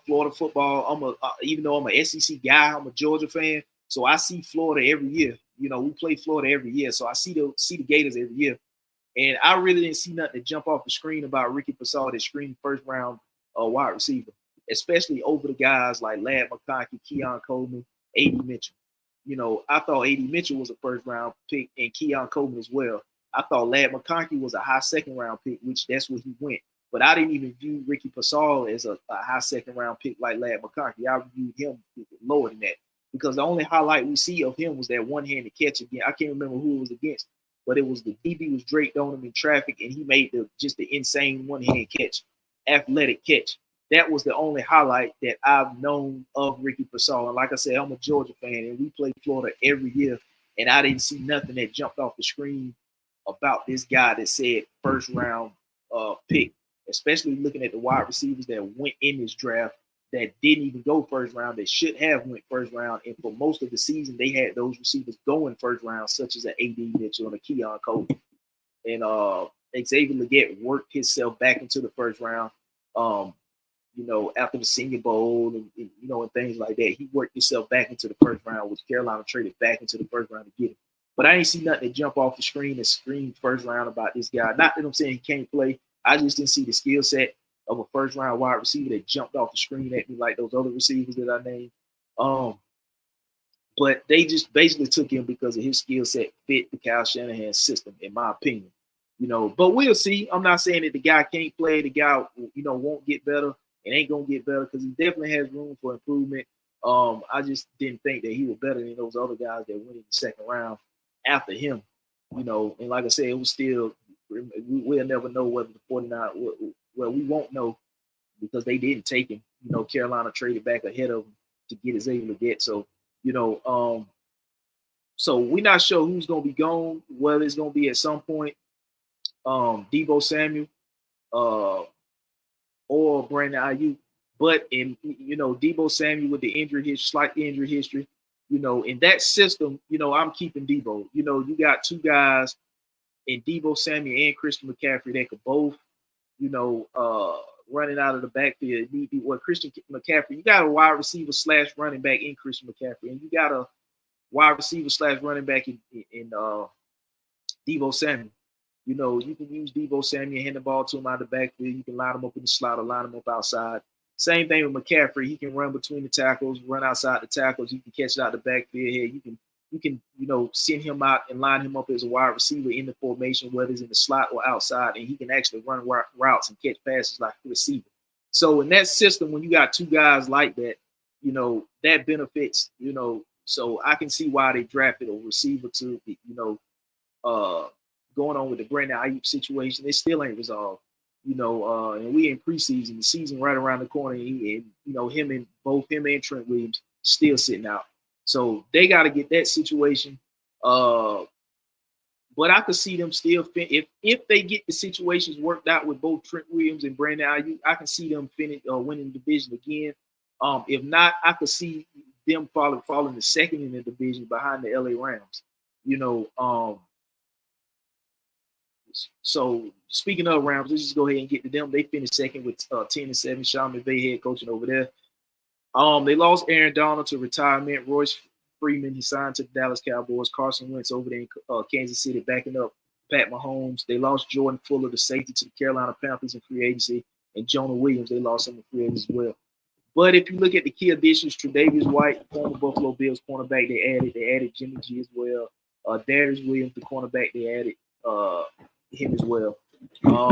Florida football. Even though I'm an SEC guy, I'm a Georgia fan. So I see Florida every year. You know, we play Florida every year. So I see the Gators every year. And I really didn't see nothing to jump off the screen about Ricky Pearsall that screamed first round wide receiver, especially over the guys like Ladd McConkey, Keon Coleman, A.D. Mitchell. You know, I thought A.D. Mitchell was a first round pick and Keon Coleman as well. I thought Ladd McConkey was a high second round pick, which that's where he went. But I didn't even view Ricky Pearsall as a high second round pick like Ladd McConkey. I viewed him lower than that because the only highlight we see of him was that one-handed catch again. I can't remember who it was against, but it was the DB was draped on him in traffic, and he made just the insane one-hand catch, athletic catch. That was the only highlight that I've known of Ricky Pearsall. And like I said, I'm a Georgia fan, and we play Florida every year, and I didn't see nothing that jumped off the screen about this guy that said first round pick, especially looking at the wide receivers that went in this draft that didn't even go first round, that should have went first round. And for most of the season, they had those receivers going first round, such as an A.D. Mitchell and a Keon Coleman. And Xavier Legette worked himself back into the first round, after the Senior Bowl and things like that. He worked himself back into the first round, which Carolina traded back into the first round to get him. But I ain't see nothing to jump off the screen and scream first round about this guy. Not that I'm saying he can't play. I just didn't see the skill set of a first round wide receiver that jumped off the screen at me like those other receivers that I named. But they just basically took him because of his skill set fit the Kyle Shanahan system, in my opinion. But we'll see. I'm not saying that the guy can't play, the guy, won't get better and ain't gonna get better, because he definitely has room for improvement. I just didn't think that he was better than those other guys that went in the second round after him. And like I said, it was still, we'll never know whether the 49, well, we won't know because they didn't take him. Carolina traded back ahead of him to get his able to get. So, so we're not sure who's going to be gone, whether it's going to be at some point Deebo Samuel or Brandon Ayuk. But Deebo Samuel with the slight injury history, in that system, I'm keeping Deebo. You got two guys in Deebo Samuel and Christian McCaffrey that could both, running out of the backfield. Christian McCaffrey, you got a wide receiver / running back in Christian McCaffrey, and you got a wide receiver / running back in Deebo Samuel. You can use Deebo Samuel, hand the ball to him out of the backfield. You can line him up in the slot or line him up outside. Same thing with McCaffrey. He can run between the tackles, run outside the tackles. You can catch it out the backfield here. You can send him out and line him up as a wide receiver in the formation, whether it's in the slot or outside, and he can actually run routes and catch passes like a receiver. So in that system, when you got two guys like that, that benefits, so I can see why they drafted a receiver to, going on with the Brandon Ayuk situation. It still ain't resolved, and we in preseason, the season right around the corner, and him and Trent Williams still sitting out. So they got to get that situation. But I could see them still if they get the situations worked out with both Trent Williams and Brandon Ayuk, I can see them winning the division again. If not, I could see them falling the second in the division behind the LA Rams. So speaking of Rams, let's just go ahead and get to them. They finished second with 10-7. Sean McVay head coaching over there. They lost Aaron Donald to retirement. Royce Freeman, he signed to the Dallas Cowboys. Carson Wentz over there in Kansas City, backing up Pat Mahomes. They lost Jordan Fuller, the safety, to the Carolina Panthers in free agency, and Jonah Williams, they lost him in free agency as well. But if you look at the key additions, Tre'Davious White, former Buffalo Bills cornerback, they added Jimmy G as well. Darius Williams, the cornerback, they added him as well.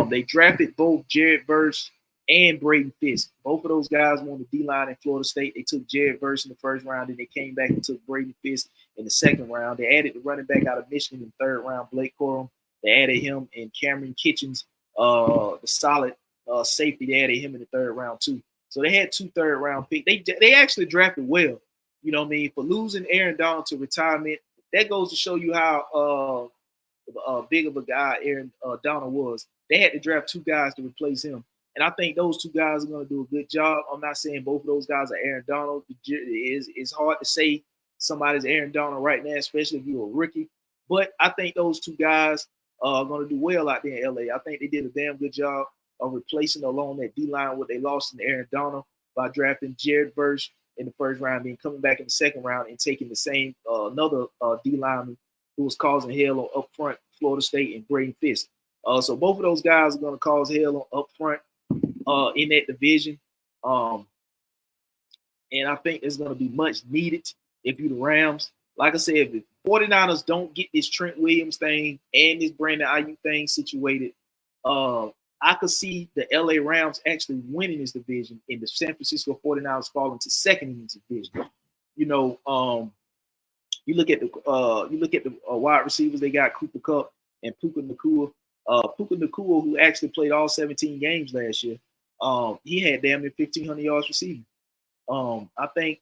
They drafted both Jared Verse and Braden Fisk. Both of those guys were on the D-line in Florida State. They took Jared Verse in the first round, and they came back and took Braden Fisk in the second round. They added the running back out of Michigan in the third round, Blake Corum. They added him and Cameron Kitchens, the solid safety. They added him in the third round too. So they had 2 third-round picks. They actually drafted well. You know what I mean? For losing Aaron Donald to retirement, that goes to show you how big of a guy Aaron Donald was. They had to draft 2 guys to replace him. And I think those 2 guys are going to do a good job. I'm not saying both of those guys are Aaron Donald. It's hard to say somebody's Aaron Donald right now, especially if you're a rookie. But I think those 2 guys are going to do well out there in LA. I think they did a damn good job of replacing along that D-line what they lost in Aaron Donald by drafting Jared Verse in the first round, then coming back in the second round and taking the same another D-lineman who was causing hell up front, Florida State, and Braden Fisk. So both of those guys are going to cause hell up front in that division. And I think it's going to be much needed if you're the Rams. Like I said, if the 49ers don't get this Trent Williams thing and this Brandon Ayuk thing situated, I could see the LA Rams actually winning this division and the San Francisco 49ers falling to second in this division. You know, you look at the wide receivers. They got Cooper Kupp and Puka Nacua. Puka Nacua, who actually played all 17 games last year, he had damn near 1,500 yards receiving. I think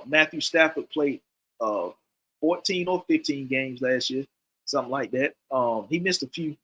Matthew Stafford played 14 or 15 games last year, something like that. He missed a few.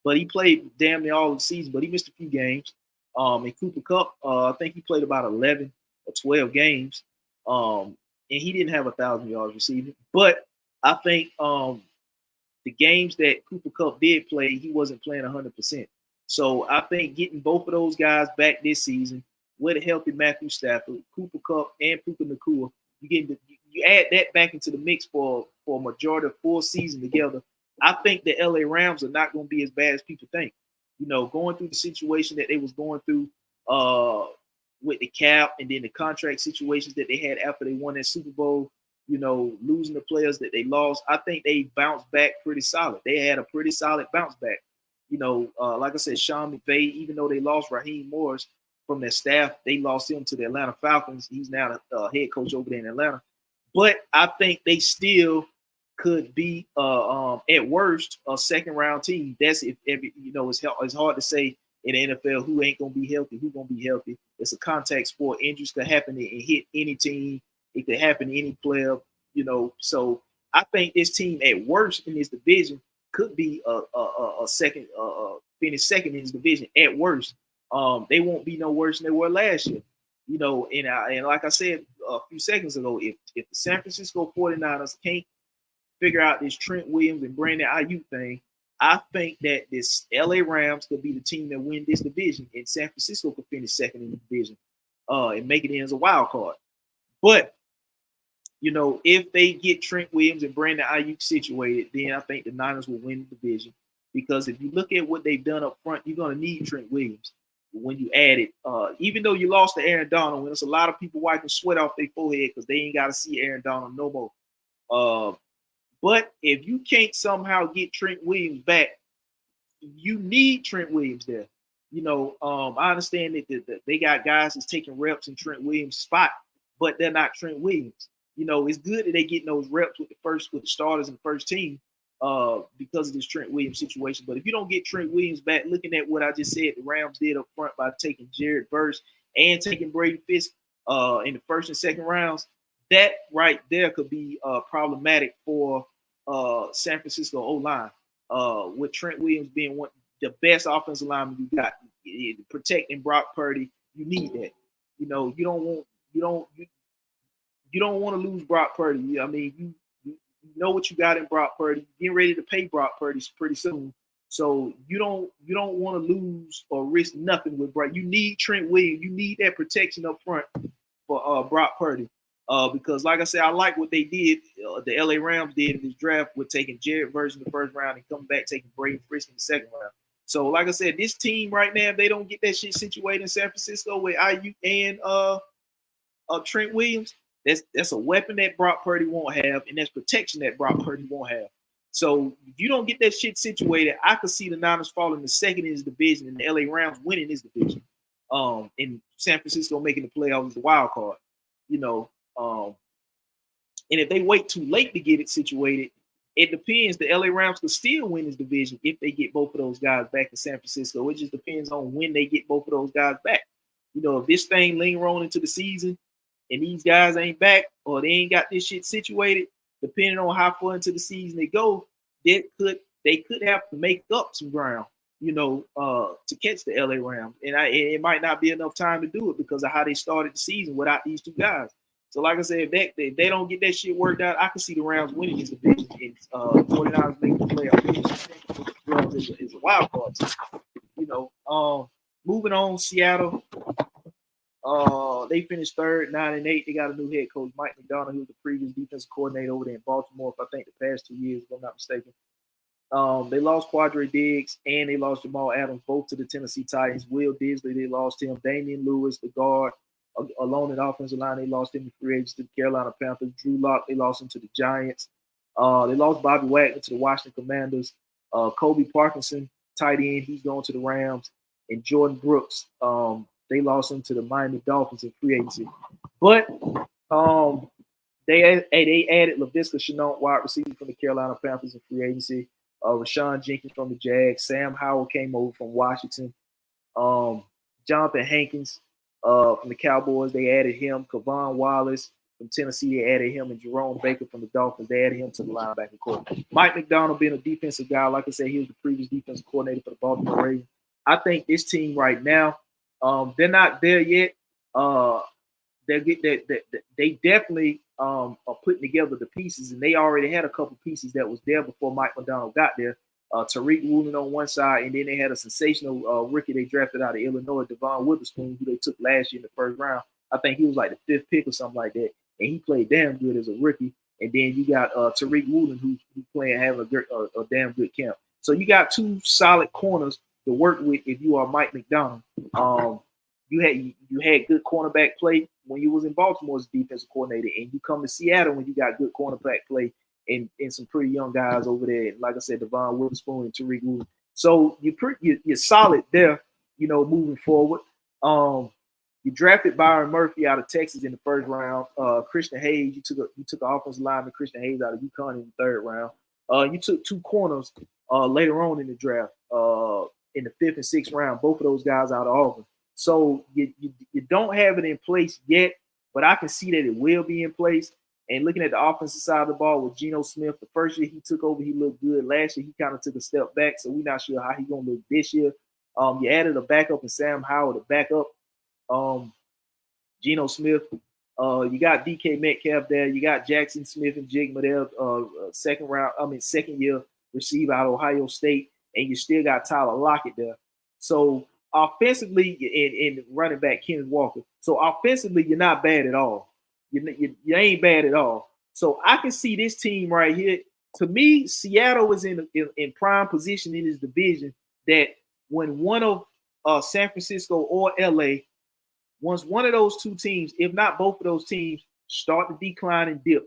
But he played damn near all of the season, but he missed a few games. And Cooper Kupp, I think he played about 11 or 12 games. And he didn't have 1,000 yards receiving. But I think the games that Cooper Kupp did play, he wasn't playing 100%. So I think getting both of those guys back this season with a healthy Matthew Stafford, Cooper Kupp, and Puka Nacua, you add that back into the mix for a majority of full season together. I think the LA Rams are not going to be as bad as people think. You know, going through the situation that they was going through with the cap and then the contract situations that they had after they won that Super Bowl, you know, losing the players that they lost, I think they bounced back pretty solid. They had a pretty solid bounce back. You know, like I said, Sean McVay, even though they lost Raheem Morris from their staff, they lost him to the Atlanta Falcons. He's now the head coach over there in Atlanta. But I think they still could be at worst a second round team. That's if every, you know, it's hard to say in the NFL who ain't gonna be healthy, who's gonna be healthy. It's a contact sport. Injuries could happen and hit any team. It could happen to any player, you know. So I think this team at worst in this division could be a second finish second in this division at worst. They won't be no worse than they were last year. You know, and like I said a few seconds ago, if the San Francisco 49ers can't figure out this Trent Williams and Brandon Ayuk thing, I think that this LA Rams could be the team that win this division, and San Francisco could finish second in the division and make it in as a wild card. But, you know, if they get Trent Williams and Brandon Ayuk situated, then I think the Niners will win the division. Because if you look at what they've done up front, you're going to need Trent Williams when you add it. Even though you lost to Aaron Donald, when there's a lot of people wiping sweat off their forehead because they ain't got to see Aaron Donald no more. But if you can't somehow get Trent Williams back, you need Trent Williams there. You know, I understand that they got guys that's taking reps in Trent Williams' spot, but they're not Trent Williams. You know, it's good that they getting those reps with the starters in the first team because of this Trent Williams situation. But if you don't get Trent Williams back, looking at what I just said, the Rams did up front by taking Jared Verse and taking Braden Fisk in the first and second rounds, that right there could be problematic for San Francisco O-line. With Trent Williams being one the best offensive lineman you got, protecting Brock Purdy, you need that. You know, you don't want to lose Brock Purdy. I mean, you know what you got in Brock Purdy. You're getting ready to pay Brock Purdy pretty soon. So you don't want to lose or risk nothing with Brock. You need Trent Williams. You need that protection up front for Brock Purdy. Because like I said, I like what they did. The LA Rams did in this draft with taking Jared Verse in the first round and coming back taking Braden Frisk in the second round. So like I said, this team right now, if they don't get that shit situated in San Francisco with IU and Trent Williams, that's a weapon that Brock Purdy won't have, and that's protection that Brock Purdy won't have. So if you don't get that shit situated, I could see the Niners falling the second in this division and the LA Rams winning this division. And San Francisco making the playoffs as a wild card. You know, and if they wait too late to get it situated, it depends. The LA Rams could still win this division if they get both of those guys back in San Francisco. It just depends on when they get both of those guys back. You know, if this thing linger on into the season and these guys ain't back or they ain't got this shit situated, depending on how far into the season they go, they could have to make up some ground, you know, to catch the LA Rams. And it might not be enough time to do it because of how they started the season without these two guys. So, like I said, if they don't get that shit worked out, I can see the Rams winning this division. And 49ers making the playoff. Is a wild card team. You know, moving on, Seattle. They finished third, 9-8. They got a new head coach, Mike McDonald, who was the previous defensive coordinator over there in Baltimore, if I think the past 2 years, if I'm not mistaken. They lost Quadre Diggs and they lost Jamal Adams, both to the Tennessee Titans. Will Disley, they lost him. Damian Lewis, the guard, alone in offensive line, they lost him to free agents to the Carolina Panthers. Drew Lock, they lost him to the Giants. They lost Bobby Wagner to the Washington Commanders. Kobe Parkinson, tight end, he's going to the Rams. And Jordan Brooks, they lost him to the Miami Dolphins in free agency. But they added Laviska Shenault, wide receiver from the Carolina Panthers in free agency. Rashawn Jenkins from the Jags. Sam Howell came over from Washington. Jonathan Hankins from the Cowboys, they added him. Kavon Wallace from Tennessee, they added him. And Jerome Baker from the Dolphins, they added him to the linebacker corps. Mike McDonald being a defensive guy, like I said, he was the previous defensive coordinator for the Baltimore Ravens. I think this team right now, they're not there yet. They definitely are putting together the pieces, and they already had a couple pieces that was there before Mike McDonald got there. Tariq Woolen on one side, and then they had a sensational rookie they drafted out of Illinois, Devon Witherspoon, who they took last year in the first round. I think he was like the fifth pick or something like that, and he played damn good as a rookie. And then you got Tariq Woolen, who's playing having a damn good camp. So you got two solid corners to work with if you are Mike McDonald. You had good cornerback play when you was in Baltimore as defensive coordinator, and you come to Seattle when you got good cornerback play and some pretty young guys over there. And like I said, Devon Witherspoon and Tariq Woolen. So you're solid there, you know, moving forward. You drafted Byron Murphy out of Texas in the first round. Christian Hayes, you took an offensive lineman, Christian Hayes, out of UConn in the third round. You took two corners later on in the draft, in the fifth and sixth round. Both of those guys out of Auburn. So you don't have it in place yet, but I can see that it will be in place. And looking at the offensive side of the ball with Geno Smith, the first year he took over, he looked good. Last year, he kind of took a step back, so we're not sure how he's going to look this year. You added a backup in Sam Howell to back up Geno Smith. You got DK Metcalf there. You got Jackson Smith and Jigma there, second year receiver out of Ohio State. And you still got Tyler Lockett there. So offensively, and running back Kenneth Walker. So offensively, you're not bad at all. You ain't bad at all. So I can see this team right here. To me, Seattle is in prime position in this division that when one of San Francisco or LA, once one of those two teams, if not both of those teams, start to decline and dip,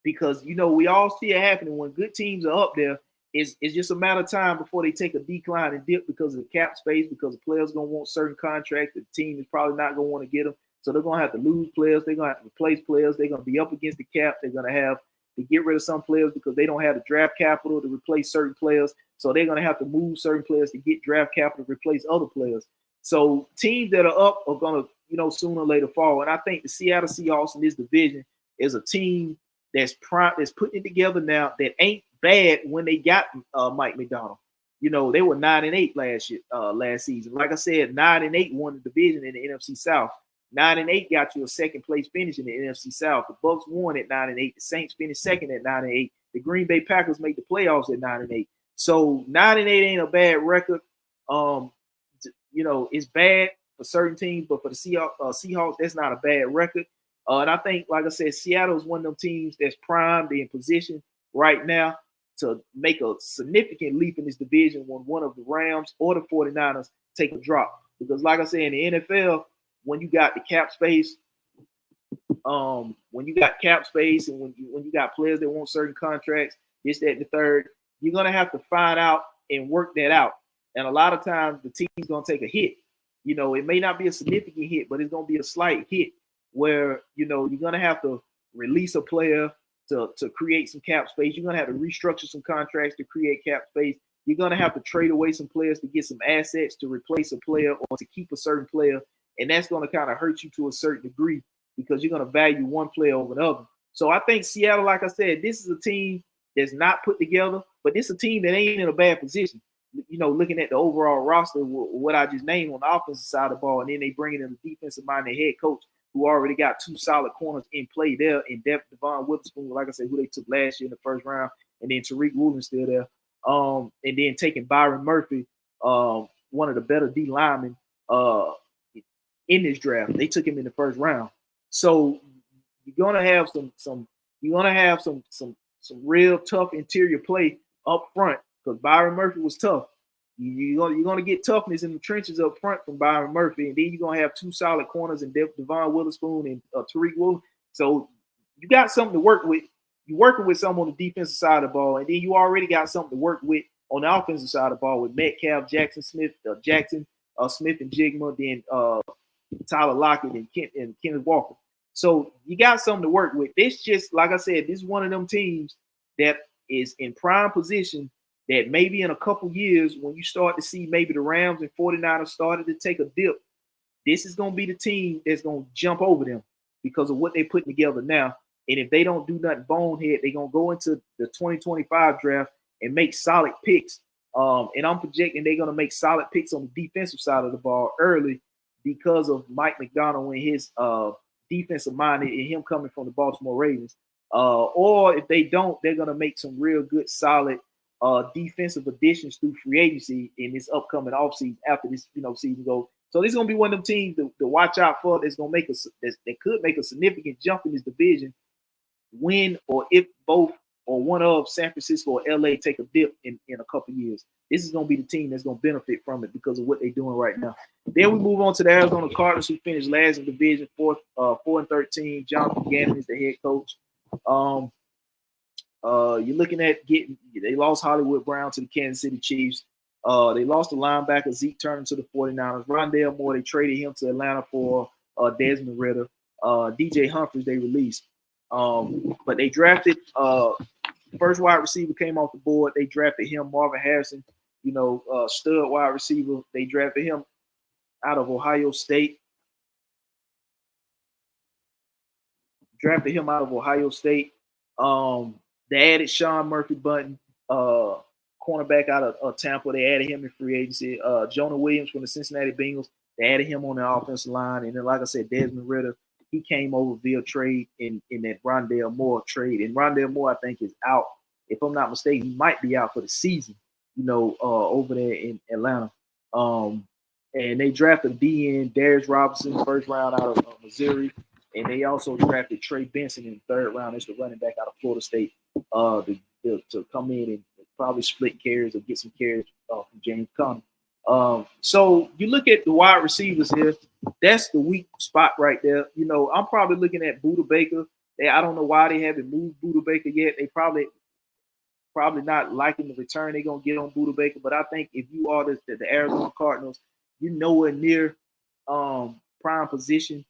because, you know, we all see it happening when good teams are up there. It's just a matter of time before they take a decline and dip because of the cap space, because the players going to want certain contracts. The team is probably not going to want to get them. So they're going to have to lose players. They're going to have to replace players. They're going to be up against the cap. They're going to have to get rid of some players because they don't have the draft capital to replace certain players. So they're going to have to move certain players to get draft capital to replace other players. So teams that are up are going to, you know, sooner or later fall. And I think the Seattle Seahawks in this division is a team that's putting it together now that ain't bad when they got Mike McDonald. You know, they were 9-8 last season. Like I said, 9-8 won the division in the NFC South. 9-8 got you a second place finish in the NFC South. The Bucs won at 9-8. The Saints finished second at 9-8. The Green Bay Packers made the playoffs at 9-8. So 9-8 ain't a bad record. You know, it's bad for certain teams, but for the Seahawks, that's not a bad record. And I think, like I said, Seattle is one of them teams that's primed in position right now to make a significant leap in this division when one of the Rams or the 49ers take a drop. Because, like I said, in the NFL, when you got the cap space, when you got cap space, and when you got players that want certain contracts, this, that, and the third, you're gonna have to find out and work that out. And a lot of times, the team's gonna take a hit. It may not be a significant hit, but it's gonna be a slight hit where you're gonna have to release a player to create some cap space. You're gonna have to restructure some contracts to create cap space. You're gonna have to trade away some players to get some assets to replace a player or to keep a certain player, and that's gonna kind of hurt you to a certain degree because you're gonna value one player over the other. So I think Seattle, like I said, this is a team that's not put together, but this is a team that ain't in a bad position. Looking at the overall roster, what I just named on the offensive side of the ball, and then they bring in a defensive-minded head coach who already got two solid corners in play there in depth. Devon Witherspoon, like I said, who they took last year in the first round, and then Tariq Woolen's still there. And then taking Byron Murphy, one of the better D linemen in this draft. They took him in the first round. So you're gonna have some real tough interior play up front because Byron Murphy was tough. You're gonna get toughness in the trenches up front from Byron Murphy, and then you're gonna have two solid corners in Devon Witherspoon and Tariq Woolen. So you got something to work with. You're working with some on the defensive side of the ball, and then you already got something to work with on the offensive side of the ball with Metcalf, Jackson Smith, Smith and Jigma, then Tyler Lockett and Kenneth Walker. So you got something to work with. This just, like I said, this is one of them teams that is in prime position that maybe in a couple years when you start to see maybe the Rams and 49ers started to take a dip, this is going to be the team that's going to jump over them because of what they're putting together now. And if they don't do nothing bonehead, they're going to go into the 2025 draft and make solid picks. And I'm projecting they're going to make solid picks on the defensive side of the ball early because of Mike McDonald and his defensive minded and him coming from the Baltimore Ravens. Or if they don't, they're going to make some real good, solid defensive additions through free agency in this upcoming offseason after this season goes. So this is going to be one of them teams to watch out for that's going to make that could make a significant jump in this division when or if both or one of San Francisco or LA take a dip in a couple years. This is going to be the team that's going to benefit from it because of what they're doing right now. Then we move on to the Arizona Cardinals, who finished last in the division, 4-13. Jonathan Gannon is the head coach. You're looking at they lost Hollywood Brown to the Kansas City Chiefs. They lost the linebacker Zeke Turner to the 49ers. Rondale Moore, they traded him to Atlanta for Desmond Ridder. DJ Humphries, they released. But they drafted first wide receiver came off the board. They drafted him, Marvin Harrison, stud wide receiver. They drafted him out of Ohio State. They added Sean Murphy Bunting, cornerback out of Tampa. They added him in free agency. Jonah Williams from the Cincinnati Bengals. They added him on the offensive line. And then, like I said, Desmond Ridder, he came over via trade in that Rondale Moore trade. And Rondale Moore, I think, is out. If I'm not mistaken, he might be out for the season, over there in Atlanta. And they drafted DN Darius Robinson, first round out of Missouri. And they also drafted Trey Benson in the third round. That's the running back out of Florida State to come in and probably split carries or get some carries from James Conner. So you look at the wide receivers here. That's the weak spot right there. I'm probably looking at Budda Baker. I don't know why they haven't moved Budda Baker yet. They probably not liking the return they're going to get on Budda Baker. But I think if you are the Arizona Cardinals, you're nowhere near prime position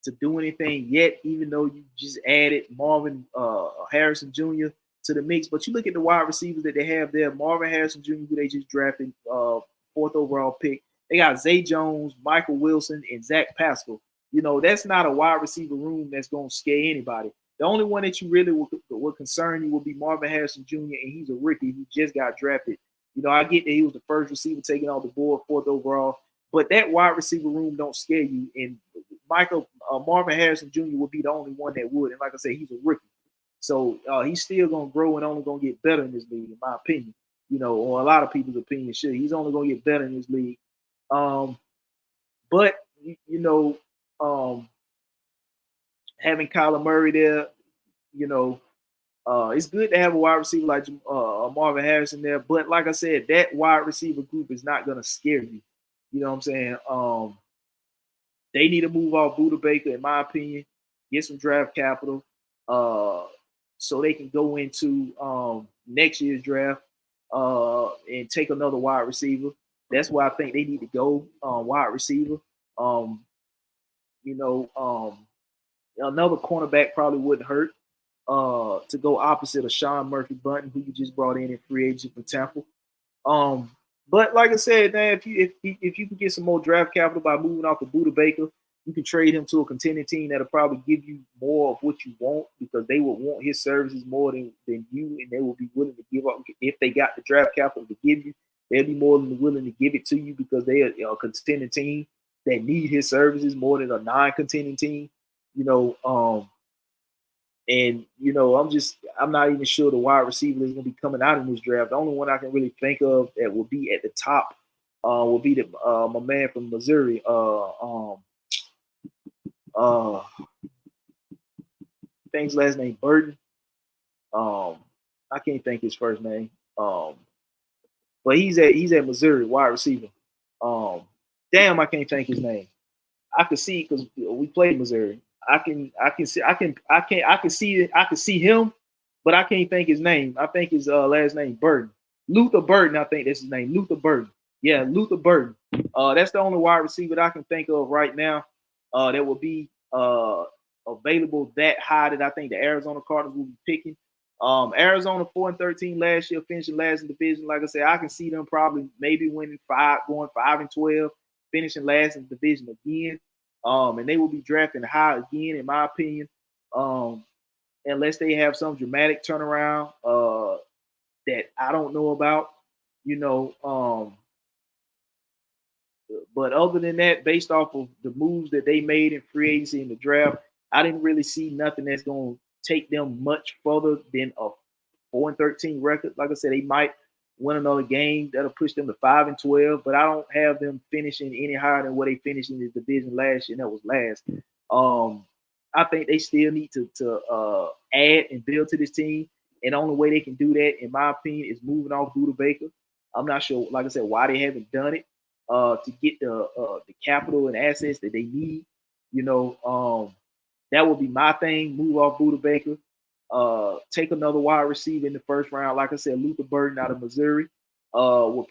to do anything yet, even though you just added Marvin Harrison Jr. to the mix. But you look at the wide receivers that they have there, Marvin Harrison Jr., who they just drafted, fourth overall pick. They got Zay Jones, Michael Wilson, and Zach Pascal. That's not a wide receiver room that's going to scare anybody. The only one that you really would concern you will be Marvin Harrison Jr., and he's a rookie who just got drafted. I get that he was the first receiver taken off the board, fourth overall, but that wide receiver room don't scare you. And Marvin Harrison Jr. would be the only one that would. And like I said, he's a rookie. So he's still going to grow and only going to get better in this league, in my opinion. Or a lot of people's opinion should. He's only going to get better in this league. But having Kyler Murray there, you know, it's good to have a wide receiver like Marvin Harrison there. But like I said, that wide receiver group is not going to scare you. You know what I'm saying? They need to move off Buda Baker, in my opinion, get some draft capital, so they can go into next year's draft and take another wide receiver. That's why I think they need to go wide receiver. Um, another cornerback probably wouldn't hurt to go opposite of Sean Murphy Bunting, who you just brought in free agent from Tampa. But like I said, man, if you can get some more draft capital by moving off of Buda Baker, you can trade him to a contending team that'll probably give you more of what you want, because they would want his services more than you, and they will be willing to give up if they got the draft capital to give you. They'll be more than willing to give it to you because they are a contending team that need his services more than a non-contending team. And I'm not even sure the wide receiver is going to be coming out in this draft. The only one I can really think of that will be at the top will be my man from Missouri. I think his last name Burton. I can't think his first name. But he's at Missouri, wide receiver. Damn, I can't think his name. I could see because we played Missouri. I can see him, but I can't think his name. I think his last name Burton. Luther Burton, I think that's his name. Luther Burton. Yeah, Luther Burton. That's the only wide receiver that I can think of right now that will be available that high that I think the Arizona Cardinals will be picking. Arizona 4-13 last year, finishing last in the division. Like I said, I can see them probably maybe winning 5, going 5-12, finishing last in the division again. And they will be drafting high again, in my opinion, unless they have some dramatic turnaround that I don't know about, but other than that, based off of the moves that they made in free agency in the draft, I didn't really see nothing that's going to take them much further than a 4-13 record. Like I said, they might win another game that'll push them to 5-12, but I don't have them finishing any higher than what they finished in the division last year, and that was last. I think they still need to add and build to this team, and the only way they can do that, in my opinion, is moving off Buda Baker. I'm not sure, like I said, why they haven't done it to get the capital and assets that they need. That would be my thing. Move off Buda Baker. Take another wide receiver in the first round. Like I said, Luther Burton out of Missouri will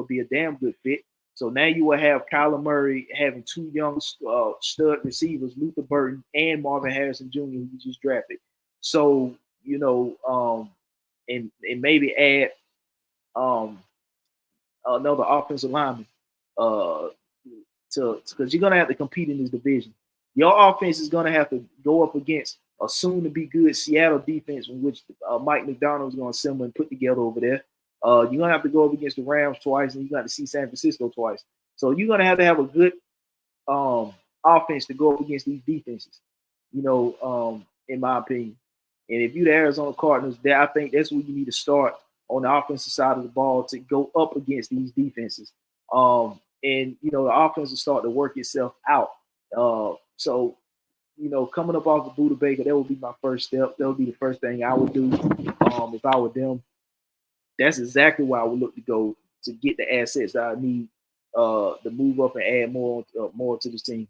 be a damn good fit. So now you will have Kyler Murray having 2 young stud receivers, Luther Burton and Marvin Harrison Jr., who you just drafted. So, and maybe add another offensive lineman because you're going to have to compete in this division. Your offense is going to have to go up against a soon-to-be good Seattle defense, in which Mike McDonald is going to assemble and put together over there. You're going to have to go up against the Rams twice, and you're going to see San Francisco twice. So you're going to have a good offense to go up against these defenses, in my opinion. And if you're the Arizona Cardinals, I think that's where you need to start on the offensive side of the ball to go up against these defenses. And the offense will start to work itself out. So, coming up off of Buda Baker, that would be my first step. That would be the first thing I would do if I were them. That's exactly where I would look to go to get the assets that I need to move up and add more to this team.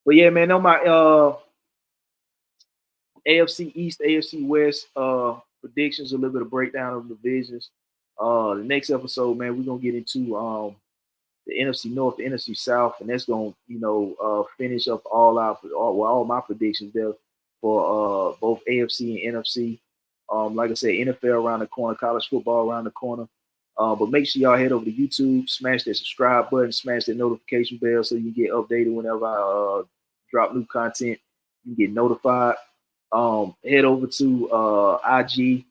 But yeah, man, on my AFC East, AFC West predictions, a little bit of breakdown of the divisions. The next episode, man, we're gonna get into the NFC North, the NFC South, and that's gonna, finish up all my predictions there for both AFC and NFC. Like I said, NFL around the corner, college football around the corner. But make sure y'all head over to YouTube, smash that subscribe button, smash that notification bell so you get updated whenever I drop new content. You get notified. Head over to IG,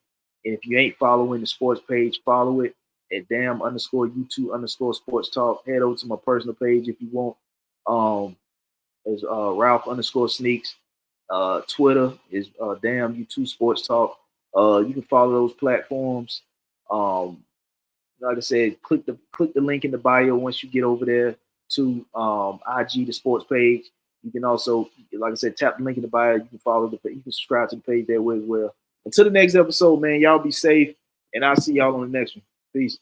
and if you ain't following the sports page, follow it at damn_YouTube_sports talk. Head over to my personal page if you want. It's Ralph_Sneaks. Twitter is damn YouTube sports talk. You can follow those platforms. Like I said, click the link in the bio once you get over there to IG, the sports page. You can also, like I said, tap the link in the bio. You can follow the page. You can subscribe to the page that way as well. Until the next episode, man, y'all be safe, and I'll see y'all on the next one. Peace.